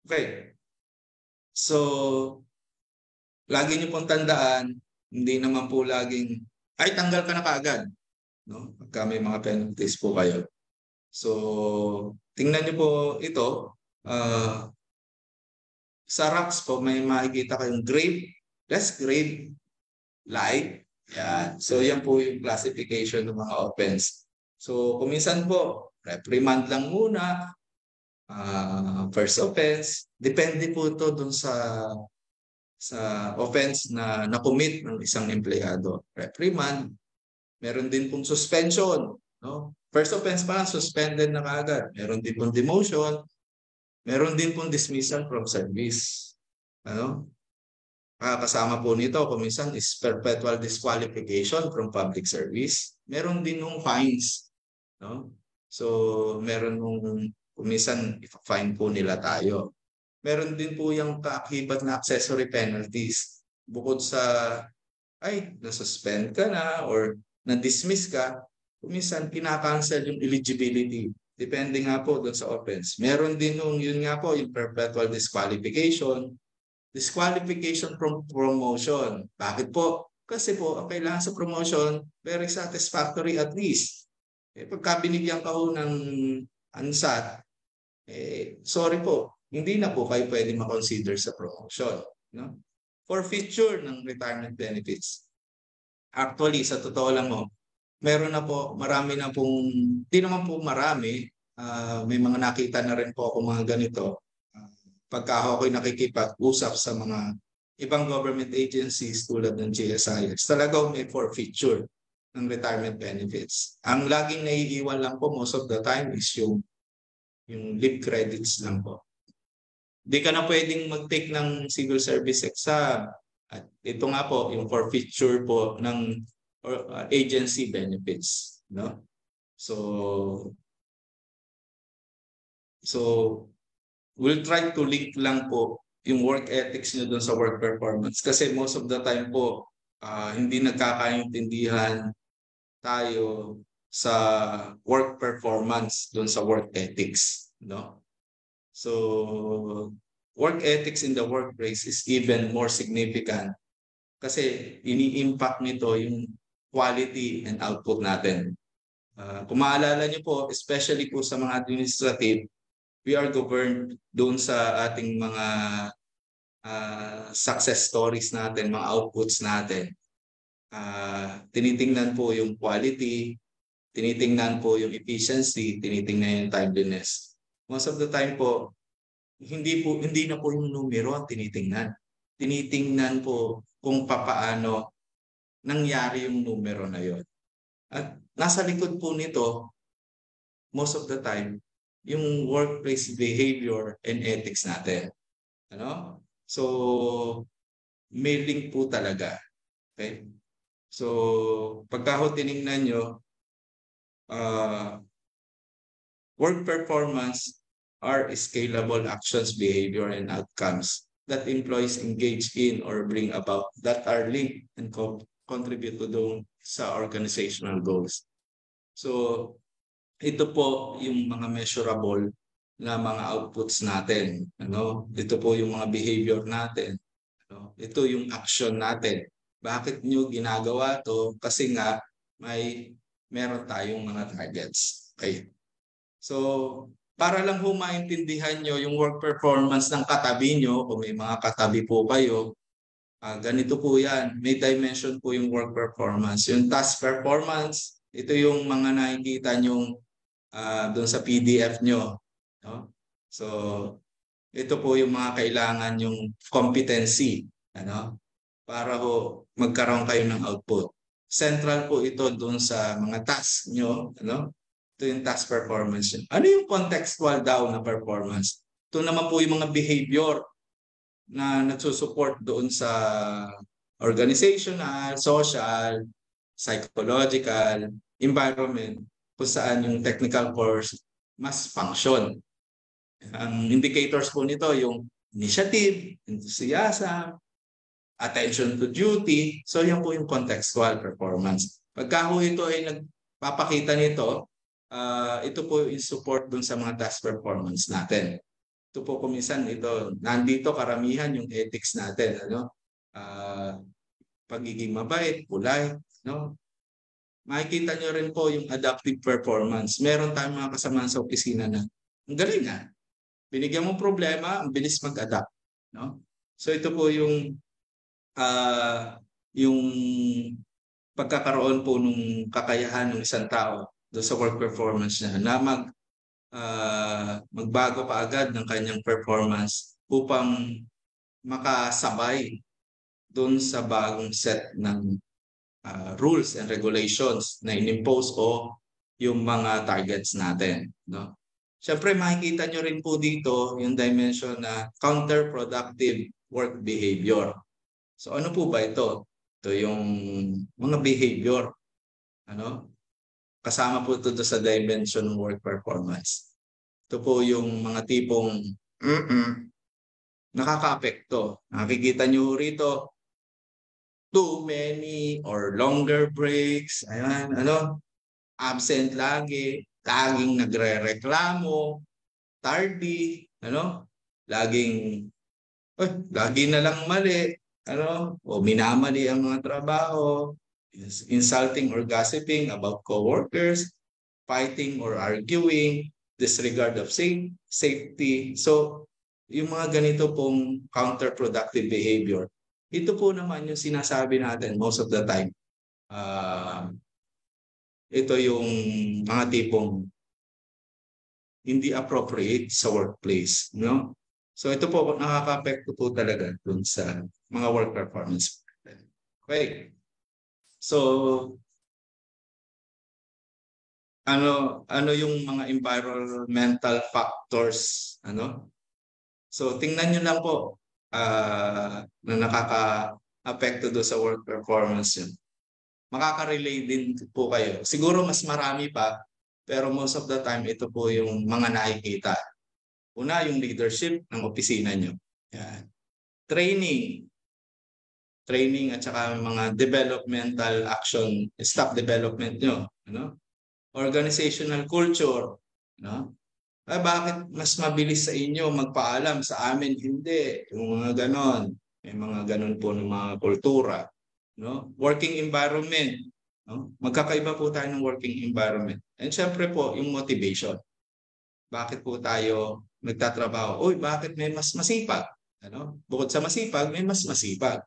Okay. So, lagi nyo pong tandaan, hindi naman po laging, ay tanggal ka na kaagad. No? Pagka may mga penalties po kayo. So, tingnan nyo po ito. Sa rocks po, may makikita kayong grade, less grade, light. Yan. So, yan po yung classification ng mga offense. So, kuminsan po, reprimand lang muna, first offense. Depende po ito dun sa offense na na-commit ng isang empleyado. Reprimand. Meron din pong suspension. No? First offense pa lang, suspended na kaagad. Meron din pong demotion. Meron din pong dismissal from service. Ano? Kasama po nito, kuminsan is perpetual disqualification from public service. Meron din nung fines. No? So, meron nung kuminsan fine po nila tayo. Meron din po yung kaakibat na accessory penalties. Bukod sa, nasuspend ka na or na-dismiss ka, kuminsan kinakancel yung eligibility. Depende nga po doon sa offense. Meron din nung, yun nga po, yung perpetual disqualification. Disqualification from promotion. Bakit po? Kasi po, ang kailangan sa promotion, very satisfactory at least. Pagka binigyan ka ho ng ANSAT, sorry po, hindi na po kayo pwede ma-consider sa promotion. No? Forfeiture ng retirement benefits. Actually, sa totoo lang mo, meron na po, marami na pong, di naman po marami, may mga nakita na rin po ako mga ganito. Pagka ako'y nakikipag-usap sa mga ibang government agencies tulad ng GSIS, talagang may forfeiture ng retirement benefits. Ang laging naiiwan lang po most of the time is yung leave credits lang po. Di ka na pwedeng mag-take ng civil service exam. At ito nga po, yung forfeiture po ng agency benefits. No? So we'll try to link lang po yung work ethics nyo doon sa work performance. Kasi most of the time po, hindi nagkakaintindihan tayo sa work performance doon sa work ethics. No? So, work ethics in the workplace is even more significant kasi ini-impact nito yung quality and output natin. Kung maalala niyo po, especially po sa mga administrative, we are governed doon sa ating mga success stories natin, mga outputs natin. Tinitingnan po yung quality, tinitingnan po yung efficiency, tinitingnan yung timeliness. Most of the time po, hindi na po yung numero ang tinitingnan. Tinitingnan po kung papaano nangyari yung numero na yon. At nasa likod po nito, most of the time, yung workplace behavior and ethics natin. Ano? So, may link po talaga. Okay? So, pagka ho tinignan nyo, work performance are scalable actions, behavior, and outcomes that employees engage in or bring about that are linked and contribute to doon sa organizational goals. So, ito po yung mga measurable na mga outputs natin. Ano? Ito po yung mga behavior natin. Ano? Ito yung action natin. Bakit nyo ginagawa to? Kasi nga meron tayong mga targets. Okay. So, para lang ho maintindihan nyo yung work performance ng katabi nyo, kung may mga katabi po kayo, ganito po yan. May dimension po yung work performance. Yung task performance, ito yung mga nakikita nyong doon sa PDF nyo. No? So, ito po yung mga kailangan yung competency. Ano? Para ho magkaroon kayo ng output. Central po ito doon sa mga tasks nyo. Ano? Ito yung task performance. Ano yung contextual daw na performance? Ito naman po yung mga behavior na nagsusupport doon sa organizational, social, psychological, environment, kung saan yung technical course mas function. Ang indicators po nito yung initiative, enthusiasm, attention to duty. So yan po yung contextual performance. Pagka ho ito ay nagpapakita nito, ito po yung support dun sa mga task performance natin. Ito po kuminsan nandito karamihan yung ethics natin. Ano? Pagiging mabait, polite. No? Makikita nyo rin po yung adaptive performance. Meron tayong mga kasamahan sa opisina na ang galing nga. Binigyan mo problema, ang bilis mag-adapt. No? So ito po yung pagkakaroon po ng kakayahan ng isang tao doon sa work performance niya na magbago pa agad ng kanyang performance upang makasabay doon sa bagong set ng rules and regulations na inimpose o yung mga targets natin. No? Siyempre makikita nyo rin po dito yung dimension na counterproductive work behavior. So ano po ba ito? Ito yung mga behavior. Ano? Kasama po ito sa dimension ng work performance. Ito po yung mga tipong nakaka-apekto. Nakikita nyo rito, too many or longer breaks. Ayan, ano? Absent lagi. Laging nagre-reklamo. Tardy. Ano? Lagi na lang mali. Ano? O minamali ang mga trabaho. Insulting or gossiping about co-workers. Fighting or arguing. Disregard of safety. So, yung mga ganito pong counterproductive behavior, ito po naman yung sinasabi natin most of the time ito yung mga tipong hindi appropriate sa workplace, no? So ito po nakaka-apekto po talaga dun sa mga work performance. Okay. So ano yung mga environmental factors, ano? So tingnan niyo lang po na nakaka-apekto do sa work performance yun. Makaka-relate din po kayo. Siguro mas marami pa, pero most of the time ito po yung mga nakikita. Una, yung leadership ng opisina nyo. Yan. Training. Training at saka mga developmental action, staff development nyo. Ano? Organizational culture. No? Bakit mas mabilis sa inyo magpaalam? Sa amin, hindi. Yung mga ganon. May mga ganon po ng mga kultura. No? Working environment. No? Magkakaiba po tayo ng working environment. And syempre po, yung motivation. Bakit po tayo nagtatrabaho? Uy, bakit may mas masipag? Ano? Bukod sa masipag, may mas masipag.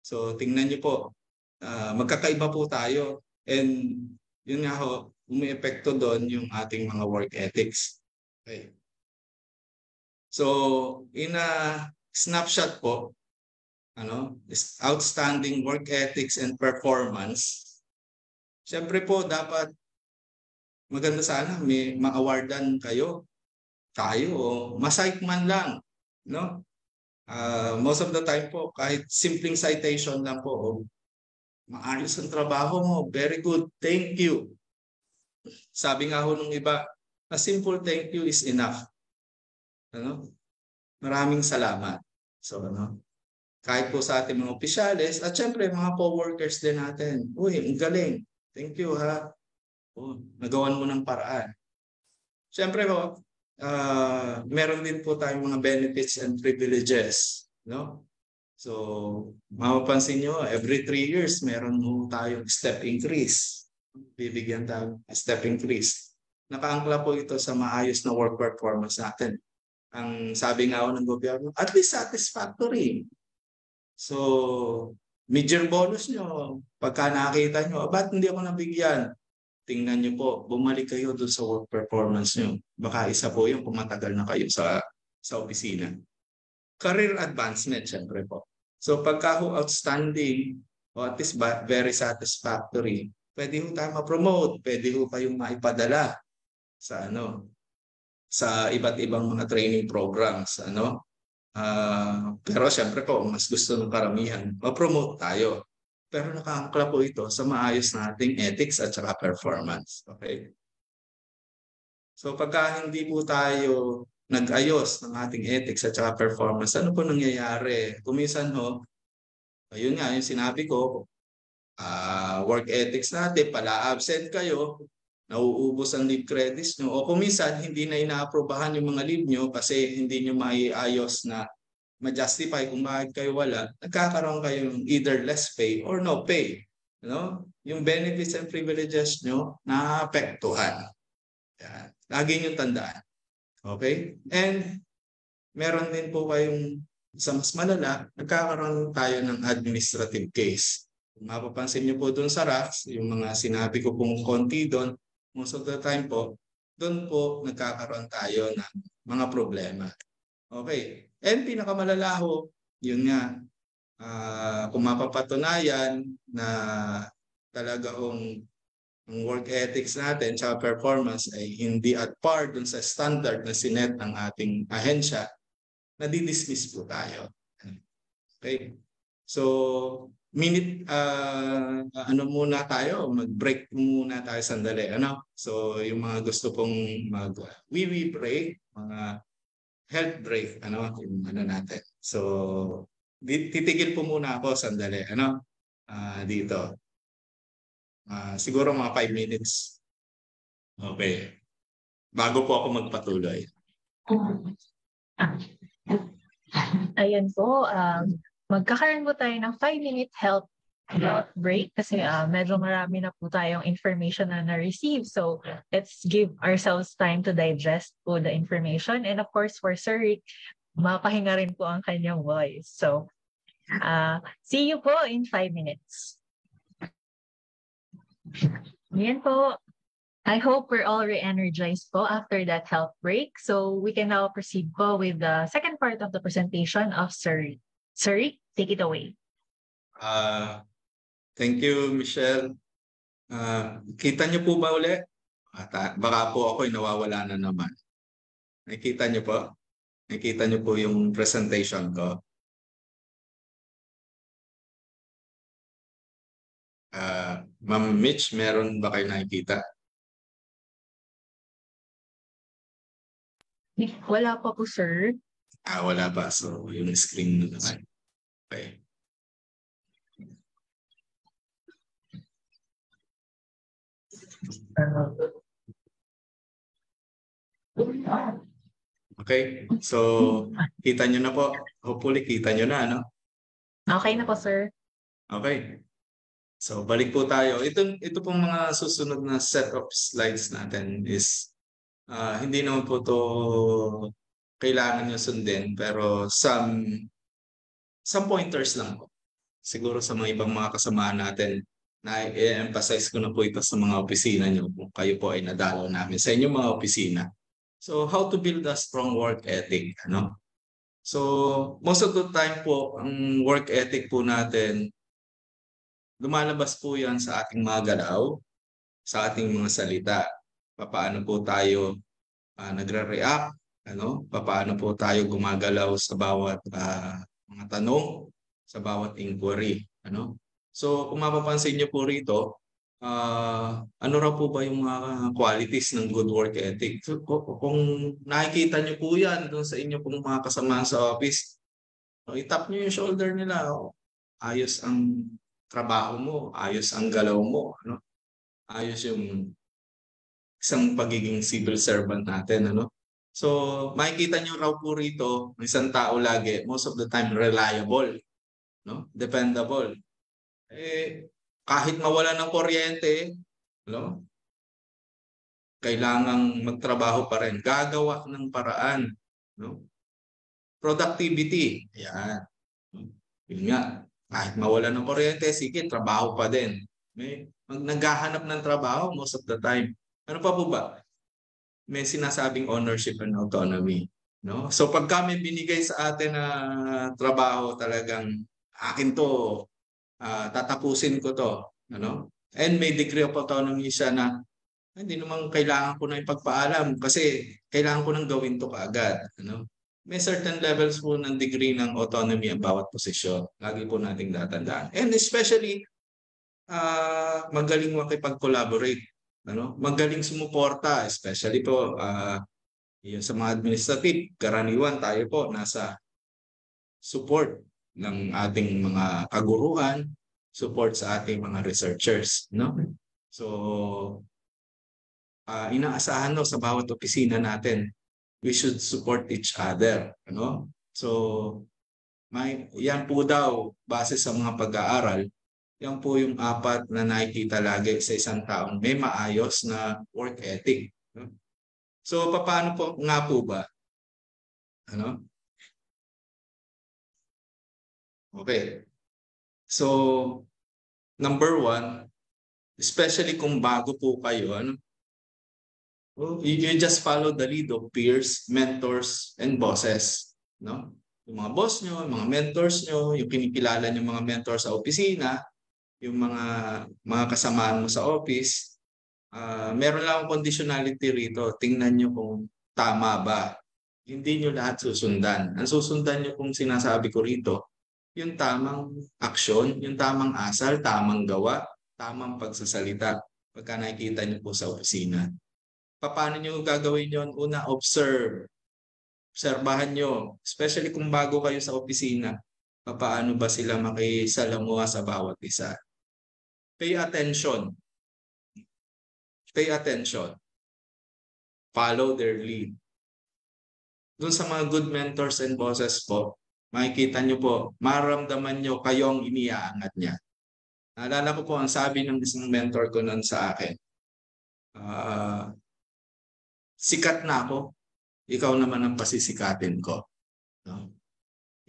So, tingnan niyo po. Magkakaiba po tayo. And yun nga ho, umi-epekto doon yung ating mga work ethics. Okay. So, in a snapshot po, outstanding work ethics and performance. Siyempre po, dapat maganda sana may ma-awardan kayo, o masite man lang, no? Most of the time po, kahit simpleng citation lang po, maayos ang trabaho mo, very good, thank you. Sabi nga ho nung iba, a simple thank you is enough. Ano? Maraming salamat. So, kahit po sa ating mga opisyales, at syempre mga co-workers din natin. Uy, ang galing. Thank you ha. Nagawan mo ng paraan. Syempre po, meron din po tayong mga benefits and privileges. No? So, mapapansin nyo, every 3 years, meron mo tayong step increase. Bibigyan tayo step increase. Nakaangkla po ito sa maayos na work performance natin. Ang sabi nga ng gobyerno, at least satisfactory. So, major bonus nyo, pagka nakita nyo, ba't hindi ako nabigyan? Tingnan nyo po, bumalik kayo doon sa work performance nyo. Baka isa po yung kumatagal na kayo sa opisina. Career advancement, syempre po. So, pagka ho outstanding, o at least very satisfactory, pwede ho tayo ma-promote, pwede ho kayong maipadala sa sa iba't ibang mga training programs, pero siyempre po, mas gusto ng karamihan, ma-promote tayo. Pero nakaangkla po ito sa maayos nating ethics at saka performance. Okay? So pagka hindi po tayo nag-ayos ng ating ethics at saka performance, ano po nangyayari? Kuminsan ho, ayun nga, yung sinabi ko, work ethics natin, pala absent kayo, nauubos ang leave credits nyo, o kuminsan hindi na inaaprobahan yung mga leave nyo kasi hindi nyo maiayos na ma-justify kung bakit kayo wala, nagkakaroon kayo ng either less pay or no pay. Yung benefits and privileges nyo naapektuhan. Yan. Lagi nyo tandaan. Okay? And meron din po kayong sa mas malala, nagkakaroon tayo ng administrative case. Kung mapapansin nyo po doon sa RACS, yung mga sinabi ko pong konti doon, most of the time po, doon po nagkakaroon tayo ng mga problema. Okay. And pinakamalala ho, yun nga, kung mapapatunayan na talagang ang work ethics natin sa performance ay hindi at par dun sa standard na sinet ng ating ahensya, nadidismiss po tayo. Okay. So, muna tayo, mag-break muna tayo sandali. So, yung mga gusto pong mag-wee break, mga health break, yung natin. So, titigil po muna ako sandali, dito. Siguro mga 5 minutes. Okay. Bago po ako magpatuloy. Ayan po, magkakaroon po tayo ng 5-minute health break kasi medyo marami na po tayong information na na-receive. So, let's give ourselves time to digest po the information. And of course, for Sir Rick, mapahinga rin po ang kanyang voice. So, see you po in 5 minutes. Yan po. I hope we're all re-energized po after that health break. So we can now proceed po with the second part of the presentation of Sir. Sir, take it away. Thank you, Michelle. Kita niyo po ba uli? Baka po ako'y nawawala na naman. Nakikita niyo po? Nakikita niyo po yung presentation ko? Ma'am Mitch, meron ba kayo nakikita? Wala pa po, sir. Wala pa. So, yung screen na naman. Okay. Okay. So, kita nyo na po. Hopefully, kita nyo na, no? Okay na po, sir. Okay. So, balik po tayo. Ito pong mga susunod na set of slides natin is hindi naman po to kailangan nyo sundin, pero some pointers lang po. Siguro sa mga ibang mga kasamahan natin, na i-emphasize ko na po ito sa mga opisina nyo kung kayo po ay nadalaw namin sa inyong mga opisina. So, how to build a strong work ethic, ano? So, most of the time po, ang work ethic po natin, lumalabas po yan sa ating mga galaw, sa ating mga salita. Paano po tayo nagre-react, ano? Paano po tayo gumagalaw sa bawat mga tanong, sa bawat inquiry, ano? So, kung mapapansin niyo po rito, ano raw po ba yung mga qualities ng good work ethic? So, kung nakikita niyo po yan doon sa inyo pong mga kasama sa office, itap niyo yung shoulder nila. Ayos ang trabaho mo, ayos ang galaw mo, ano? Ayos yung isang pagiging civil servant natin, ano? So, makikita niyo raw po rito, isang tao lagi, most of the time reliable, no? Dependable. Kahit mawala ng kuryente, no? Kailangang magtrabaho pa rin. Gagawa ng paraan, no? Productivity, yan. Yun nga, kahit mawala ng kuryente, sige, trabaho pa din. Naghahanap ng trabaho most of the time. Ano pa po ba? May sinasabing ownership and autonomy, no? So pag kami binigay sa atin na trabaho, talagang akin to, tatapusin ko to, ano? And may degree of autonomy siya na hindi naman kailangan ko na ipagpaalam kasi kailangan ko nang gawin to kaagad, ano? May certain levels po ng degree ng autonomy ang bawat posisyon. Lagi po nating tatandaan. And especially, magaling makipag-collaborate, ano? Magaling sumuporta, especially po yung sa mga administrative, karaniwan tayo po nasa support ng ating mga kaguruan, support sa ating mga researchers, no? So, inaasahan no sa bawat opisina natin, we should support each other, ano? So, yan po daw, base sa mga pag-aaral, yan po yung apat na nakikita lagi sa isang taong may maayos na work ethic. No? So, paano po nga po ba? Ano? Okay. So, number one, especially kung bago po kayo, ano? You just follow the lead of peers, mentors, and bosses. No? Yung mga boss nyo, yung mga mentors nyo, yung kinikilala nyo mga mentors sa opisina, yung mga kasamaan mo sa office, meron lang akong conditionality rito. Tingnan nyo kung tama ba. Hindi nyo lahat susundan. Ang susundan nyo kung sinasabi ko rito, yung tamang aksyon, yung tamang asal, tamang gawa, tamang pagsasalita pagka nakikita nyo po sa opisina. Paano nyo gagawin yun? Una, observe. Obserbahan nyo, especially kung bago kayo sa opisina, paano ba sila makisalamuha sa bawat isa. Pay attention. Pay attention. Follow their lead. Doon sa mga good mentors and bosses po, makikita nyo po, maramdaman nyo kayong iniaangat niya. Naalala ko po ang sabi ng isang mentor ko noon sa akin, sikat na ako, ikaw naman ang pasisikatin ko. No?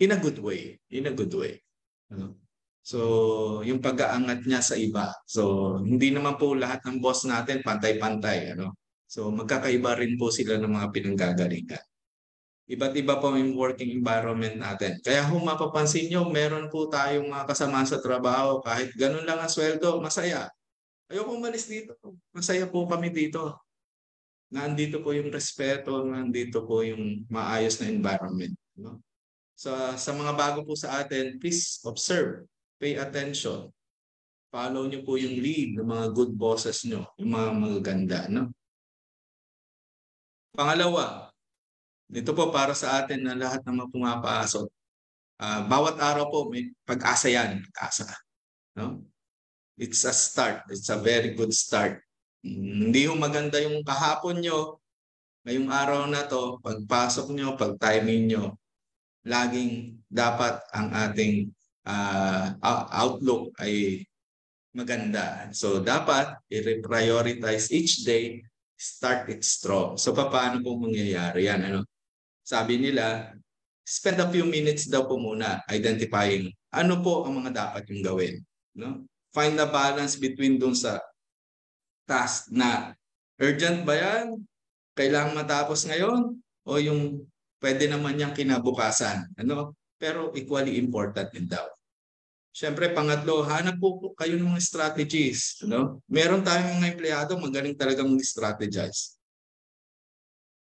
In a good way. In a good way. No? So, yung pag-aangat niya sa iba. So, hindi naman po lahat ng boss natin pantay-pantay, ano? So, magkakaiba rin po sila ng mga pinanggagalingan. Iba't iba po yung working environment natin. Kaya kung mapapansin nyo, meron po tayong mga kasama sa trabaho, kahit ganun lang ang sweldo, masaya. Ayoko umalis dito. Masaya po kami dito. Nandito po yung respeto, nandito po yung maayos na environment. No? Sa mga bago po sa atin, please observe, pay attention. Follow nyo po yung lead ng mga good bosses nyo, yung mga magaganda. No? Pangalawa, dito po para sa atin na lahat ng mga pumapasok. Bawat araw po may pag-asa yan. Pag-asa. No? It's a start. It's a very good start. Hindi ho maganda yung kahapon nyo, ngayong araw na to, pagpasok nyo, pag-timing nyo, laging dapat ang ating outlook ay maganda. So dapat i-prioritize each day, start it strong. So paano po mangyayari yan? Ano? Sabi nila, spend a few minutes daw po muna identifying ano po ang mga dapat yung gawin. No? Find the balance between dun sa task na urgent ba yan? Kailangan matapos ngayon? O yung pwede naman niyang kinabukasan? Ano? Pero equally important din daw. Siyempre, pangatlo, hanap po kayo ng mga strategies. Ano? Meron tayong mga empleyado, magaling talagang mag-strategize.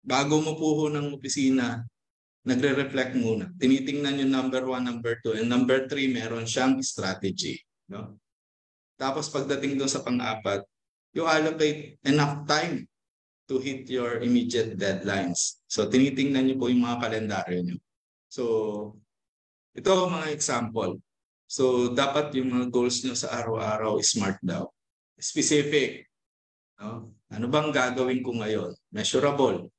Bago mo po ng opisina, nagre-reflect muna. Tinitingnan yung number 1, number 2, and number 3, meron siyang strategy. No? Tapos pagdating doon sa pang-apat, you allocate enough time to hit your immediate deadlines. So tinitingnan niyo po yung mga kalendaryo niyo. So ito mga example. So dapat yung mga goals niyo sa araw-araw smart daw. Specific. No? Ano bang gagawin ko ngayon? Measurable.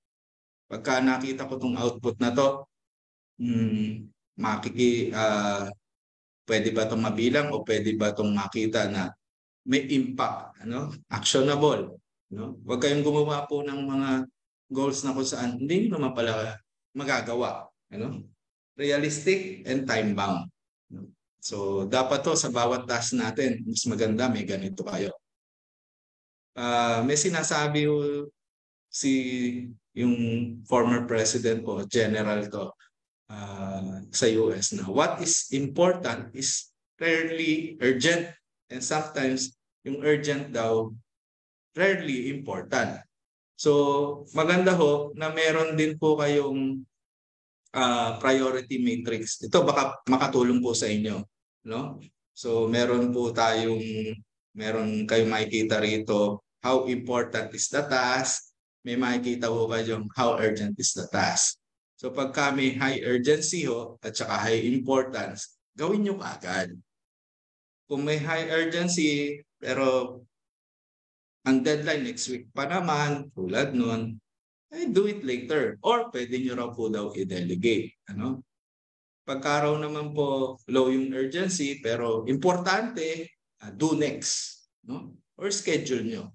Pagka nakita ko tong output na to, pwede ba itong mabilang o pwede ba itong makita na may impact, ano? Actionable. No? Huwag kayong gumawa po ng mga goals na kung saan hindi naman pala magagawa. Ano? Realistic and time-bound. No? So, dapat to sa bawat task natin, mas maganda may ganito kayo. May sinasabi si yung former president po, general to, sa US na what is important is rarely urgent. And sometimes, yung urgent daw, rarely important. So, maganda ho na meron din po kayong priority matrix. Ito baka makatulong po sa inyo. No? So, meron kayong makikita rito, how important is the task? May makikita po kayong how urgent is the task. So, pagka may high urgency ho, at saka high importance, gawin nyo kaagad. Kung may high urgency, pero ang deadline next week pa naman, tulad nun, do it later. Or pwede nyo raw po daw i-delegate. Ano? Pagka raw naman po low yung urgency, pero importante, do next. No? Or schedule nyo.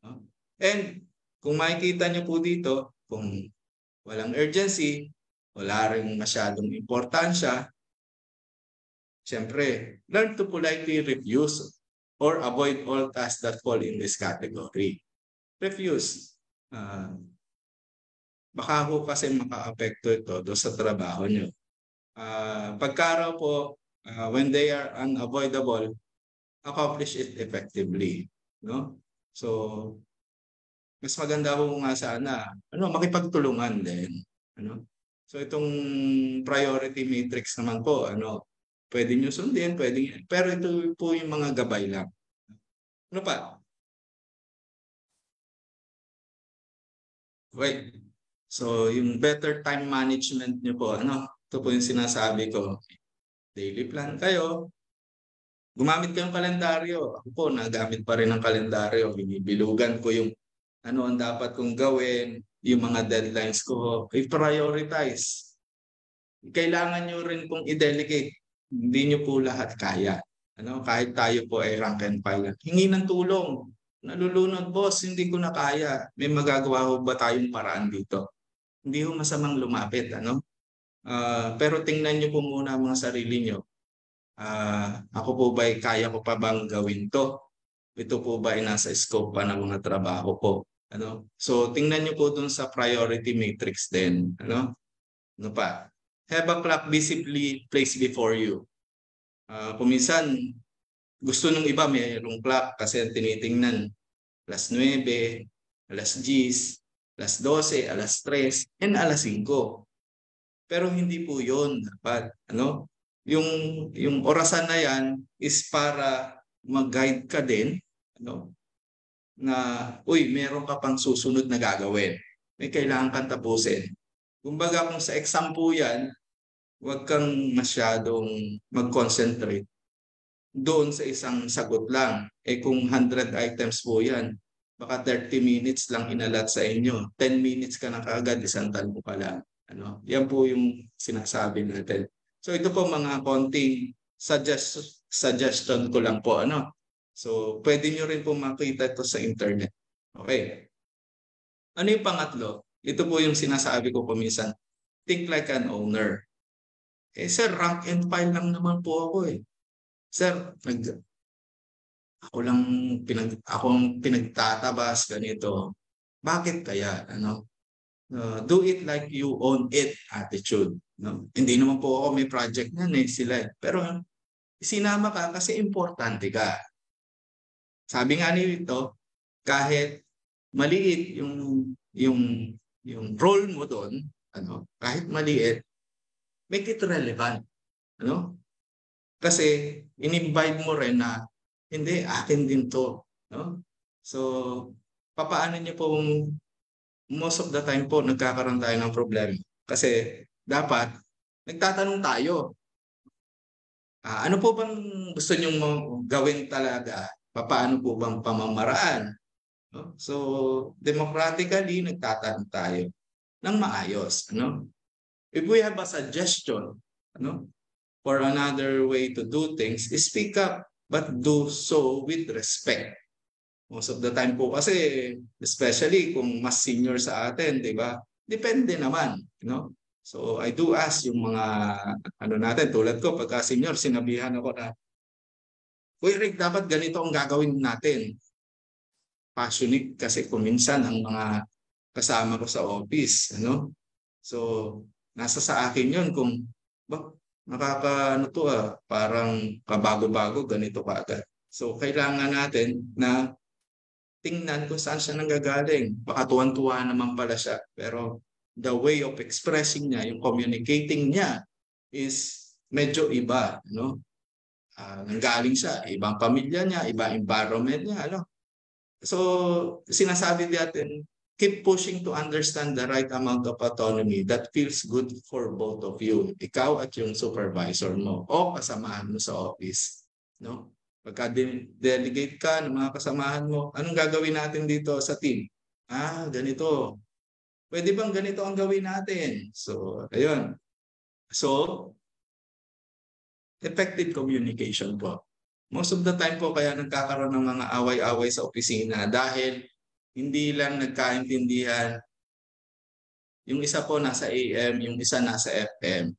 No? And kung makikita nyo po dito, kung walang urgency, wala rin masyadong importansya, siyempre, learn to politely refuse or avoid all tasks that fall in this category. Refuse. Baka ho kasi maka-apekto ito doon sa trabaho nyo. Pagkaraw po, when they are unavoidable, accomplish it effectively. No? So, mas maganda ho nga sana, makipagtulungan din. Ano? So, itong priority matrix naman po, pwede nyo sundin, pero ito po yung mga gabay lang. Ano pa? Wait. So, yung better time management nyo po, ito po yung sinasabi ko. Daily plan kayo. Gumamit kayong kalendaryo. Ako po, nagamit pa rin ang kalendaryo. Binibilugan ko yung ang dapat kong gawin, yung mga deadlines ko. I-prioritize. Kailangan nyo rin pong i-delegate. Hindi nyo po lahat kaya. Kahit tayo po ay rank and file. Hingi ng tulong. Nalulunod, boss, hindi ko na kaya. May magagawa ho ba tayong paraan dito? Hindi ho masamang lumapit. Pero tingnan nyo po muna mga sarili nyo. Ako po ba kaya ko pa bang gawin to? Ito po ba ay nasa scope pa ng mga trabaho ko? Ano? So tingnan niyo po dun sa priority matrix din. Ano pa? Have a clock visibly placed before you. Kung minsan, gusto nung iba mayroong clock kasi tinitingnan alas 9, alas 10, alas 12, alas 3, and alas 5. Pero hindi po yun dapat. Yung, yung orasan na yan is para mag-guide ka din, na, uy, meron ka pang susunod na gagawin. May kailangan kang tapusin. Kumbaga kung sa exam po yan, huwag kang masyadong mag-concentrate doon sa isang sagot lang. Kung 100 items po yan, baka 30 minutes lang inalat sa inyo. 10 minutes ka na kaagad, isang tanong pa lang. Yan po yung sinasabi natin. So ito po mga konting suggestion ko lang po. So pwede nyo rin po makita ito sa internet. Okay. Ano yung pangatlo? Ito po yung sinasabi ko paminsan. Think like an owner. Sir, rank and file lang naman po ako eh. Sir, akong pinagtatabas ganito. Bakit kaya? Do it like you own it attitude. Hindi naman po ako may project niyan sila. Pero sinama ka kasi importante ka. Sabi nga nito, kahit maliit yung role mo doon, kahit maliit, make it relevant. Kasi in-invite mo rin na hindi, akin din to. So, papaano niyo pong most of the time po nagkakaroon tayo ng problema. Kasi dapat nagtatanong tayo. Ano po bang gusto niyong gawin talaga? Paano po bang pamamaraan? So, democratically nagtatanong tayo ng maayos. If we have a suggestion, for another way to do things, speak up, but do so with respect. Most of the time po kasi, especially kung mas senior sa atin, di ba? Depende naman, So I do ask yung mga natin, tulad ko, pagka senior, sinabihan ako na, uy Rick, dapat ganito ang gagawin natin. Passionate kasi kung minsan ang mga kasama ko sa office, So, nasa sa akin yun kung, parang kabago-bago, ganito ka agad. So, kailangan natin na tingnan kung saan siya nanggagaling. Baka tuwan-tuwa naman pala siya. Pero the way of expressing niya, yung communicating niya is medyo iba. Nanggaling siya, ibang pamilya niya, ibang environment niya. So, sinasabi natin, keep pushing to understand the right amount of autonomy that feels good for both of you. Ikaw at yung supervisor mo o kasamahan mo sa office. Pagka delegate ka ng mga kasamahan mo, anong gagawin natin dito sa team? Ganito. Pwede bang ganito ang gawin natin? So, ayun. So, effective communication po. Most of the time po kaya nagkakaroon ng mga away-away sa opisina dahil hindi lang nagkaintindihan. Yung isa po nasa AM, yung isa nasa FM.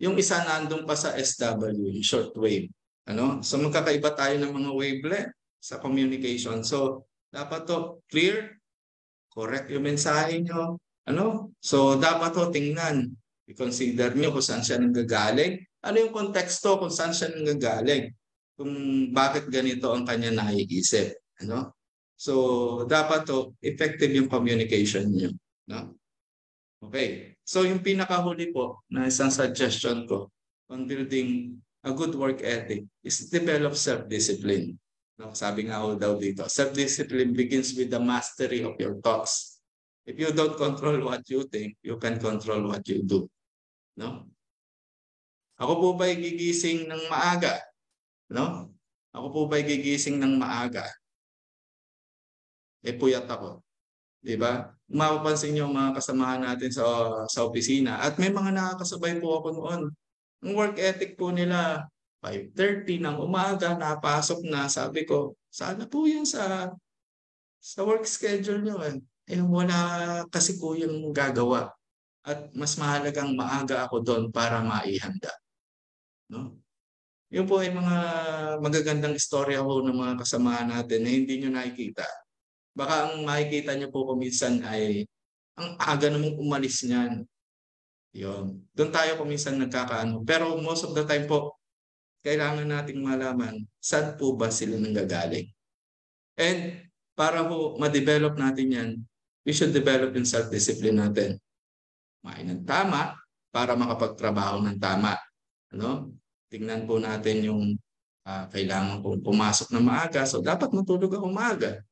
Yung isa nandun pa sa SW, yung shortwave. So magkakaiba tayo ng mga wavelength sa communication. So dapat to clear, correct yung mensahe nyo. So dapat to tingnan. I-consider nyo kung saan siya nanggagaling. Ano yung konteksto kung saan siya nanggagaling. Kung bakit ganito ang kanya naiisip. So, dapat to effective yung communication niyo. Okay. So, yung pinakahuli po na isang suggestion ko on building a good work ethic is develop self-discipline. Sabi nga ho daw dito, self-discipline begins with the mastery of your thoughts. If you don't control what you think, you can control what you do. Ako po ba'y gigising ng maaga? Ako po ba'y gigising ng maaga? Puyat ako. Diba? Mapapansin niyo mga kasamahan natin sa opisina. At may mga nakakasabay po ako noon. Ang work ethic po nila, 5:30 ng umaga, napasok na. Sabi ko, sana po yan sa work schedule nyo. Wala kasi po yung gagawa. At mas mahalagang maaga ako doon para maihanda. Yun po ay mga magagandang istorya ho ng mga kasamahan natin na hindi nyo nakikita. Baka ang makikita nyo po kuminsan ay ang aga namang umalis niyan. Yun. Doon tayo kuminsan nagkakaano. Pero most of the time po, kailangan nating malaman saan po ba sila nanggagaling. And para po ma-develop natin yan, we should develop yung self-discipline natin. Kumain ng tama para makapagtrabaho ng tama. Ano? Tingnan po natin yung kailangan kong pumasok na maaga. So dapat matulog ako maaga.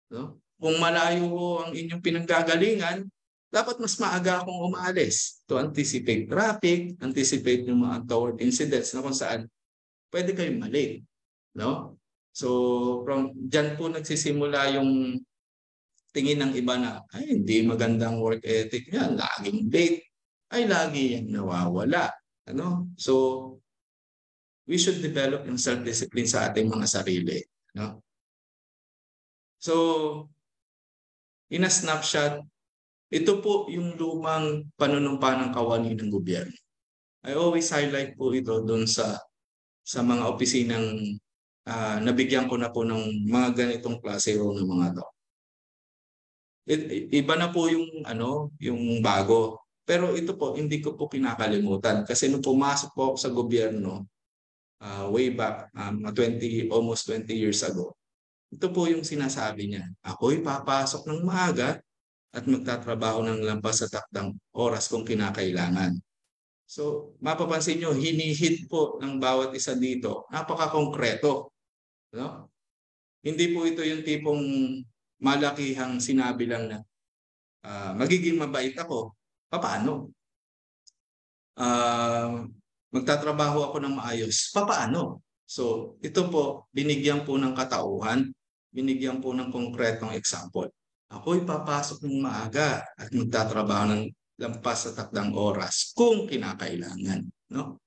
No? Kung malayo ho ang inyong pinanggagalingan, dapat mas maaga akong umaalis to anticipate traffic, anticipate yung mga untoward incidents na kung saan pwede kayong mali. No? So from dyan po nagsisimula yung tingin ng iba na ay hindi magandang work ethic niya, laging late, ay lagi yan nawawala. Ano? So we should develop yung self-discipline sa ating mga sarili. No? So in a snapshot, ito po yung lumang panunumpa ng kawani ng gobyerno. I always highlight po ito doon sa mga opisinang nabigyan ko na po ng mga ganitong klase o ng mga to. Iba na po yung yung bago. Pero ito po hindi ko po kinakalimutan kasi nung pumasok po ako sa gobyerno way back almost 20 years ago. Ito po yung sinasabi niya. Ako'y papasok ng maaga at magtatrabaho ng lampas sa takdang oras kung kinakailangan. So, mapapansin nyo, hinihit po ng bawat isa dito. Napaka-konkreto. No? Hindi po ito yung tipong malakihang sinabi lang na magiging mabait ako. Paano? Magtatrabaho ako ng maayos. Paano? So, ito po, binigyan po ng katauhan, binigyan po ng konkretong example. Ako'y papasok ng maaga at magtatrabaho ng lampas sa takdang oras kung kinakailangan. No?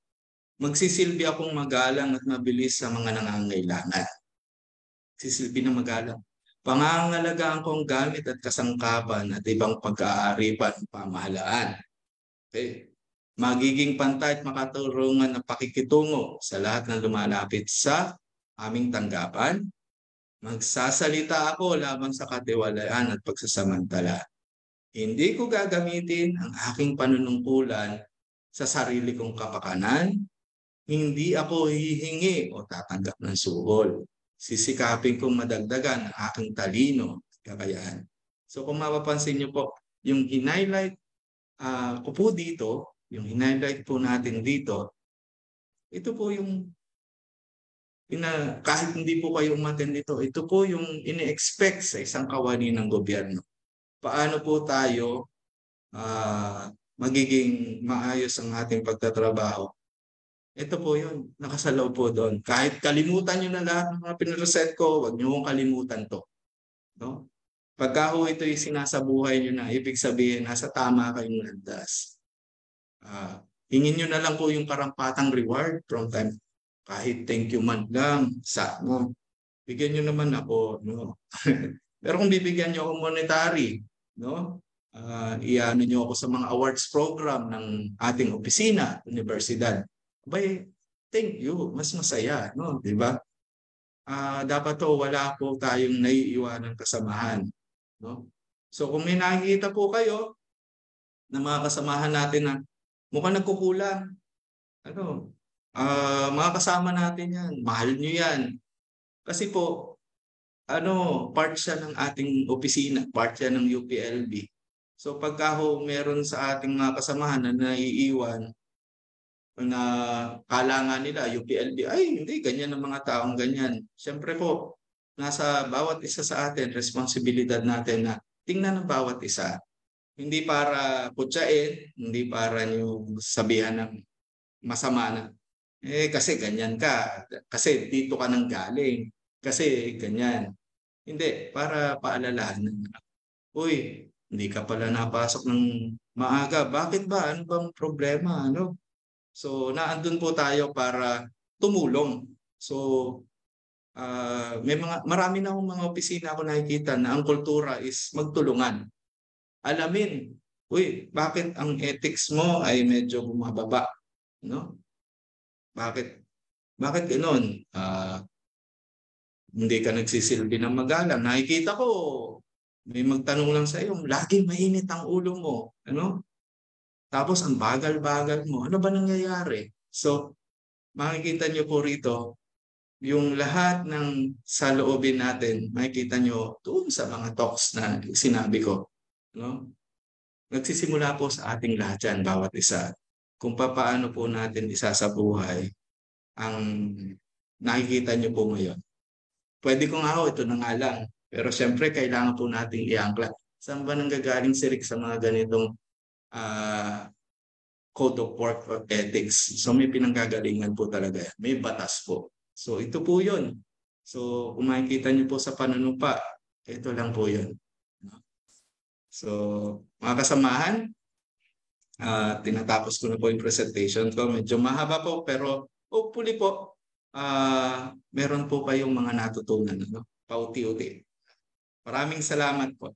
Magsisilbi akong magalang at mabilis sa mga nangangailangan. Sisilbi na magalang. Pangangalagaan kong gamit at kasangkapan at ibang pag-aaripan pamahalaan. Okay. Magiging pantay at makatulungan na pakikitungo sa lahat ng lumalapit sa aming tanggapan. Magsasalita ako laban sa katiwalaan at pagsasamantala. Hindi ko gagamitin ang aking panunungkulan sa sarili kong kapakanan. Hindi ako hihingi o tatanggap ng suhol. Sisikapin kong madagdagan ang aking talino at kakayahan. So kung mapapansin niyo po, yung in-highlight ko po dito, yung in-highlight po natin dito, ito po yung kahit hindi po kayo umattend dito, ito po yung ini-expect sa isang kawani ng gobyerno. Paano po tayo magiging maayos ang ating pagtatrabaho? Ito po yun, nakasalaw po doon. Kahit kalimutan nyo na lahat ng mga pinreset ko, huwag nyo kong kalimutan to. No? Pagka ho ito'y sinasabuhay nyo na, ibig sabihin, nasa tama kayong landas. Hingin nyo na lang po yung karampatang reward from time. Kahit thank you man lang, bigyan nyo naman ako. No? Pero kung bibigyan nyo ako monetary, no? Iano nyo ako sa mga awards program ng ating opisina, universidad. Abay, thank you. Mas masaya. No? Diba? Dapat to, wala po tayong naiiwanang kasamahan. No? So kung may nakikita po kayo na mga kasamahan natin na mukhang nagkukulang, mga kasama natin yan, mahal nyo yan. Kasi po, part siya ng ating opisina, part siya ng UPLB. So pagka ho meron sa ating mga kasamahan na naiiwan, na kalangan nila, UPLB, ay hindi, ganyan ang mga taong ganyan. Siyempre po, nasa bawat isa sa atin, responsibilidad natin na tingnan ng bawat isa. Hindi para putsain, hindi para nyo sabihan ng masama na, kasi ganyan ka, kasi dito ka nang galing, kasi ganyan. Hindi, para paalalahanan. Uy, hindi ka pala napasok ng maaga. Bakit ba? Ano bang problema? So, naandun po tayo para tumulong. So, marami na akong mga opisina ako nakikita na ang kultura is magtulungan. Alamin, uy, bakit ang ethics mo ay medyo bumababa? No? Bakit bakit gano'n? Hindi ka nagsisilbi ng magalang. Nakikita ko, may magtanong lang sa iyo, laging mainit ang ulo mo. Ano? Tapos ang bagal-bagal mo. Ano ba nangyayari? So, makikita nyo po rito, yung lahat ng saloobin natin, makikita nyo doon sa mga talks na sinabi ko. No? Nagsisimula po sa ating lahat yan, bawat isa. Kung paano po natin isasabuhay ang nakikita nyo po ngayon. Pwede ko nga ito na nga lang. Pero syempre, kailangan po nating iangkla. Saan ba nanggagaling si Rick sa mga ganitong code of work or ethics? So may pinanggagalingan po talaga. May batas po. So ito po yun. So kung makikita niyo po sa panunumpa, ito lang po yun. So mga kasamahan, tinatapos ko na po yung presentation ko. Medyo mahaba po pero hopefully po meron po kayong mga natutunan. Pauti-uti. Maraming salamat po.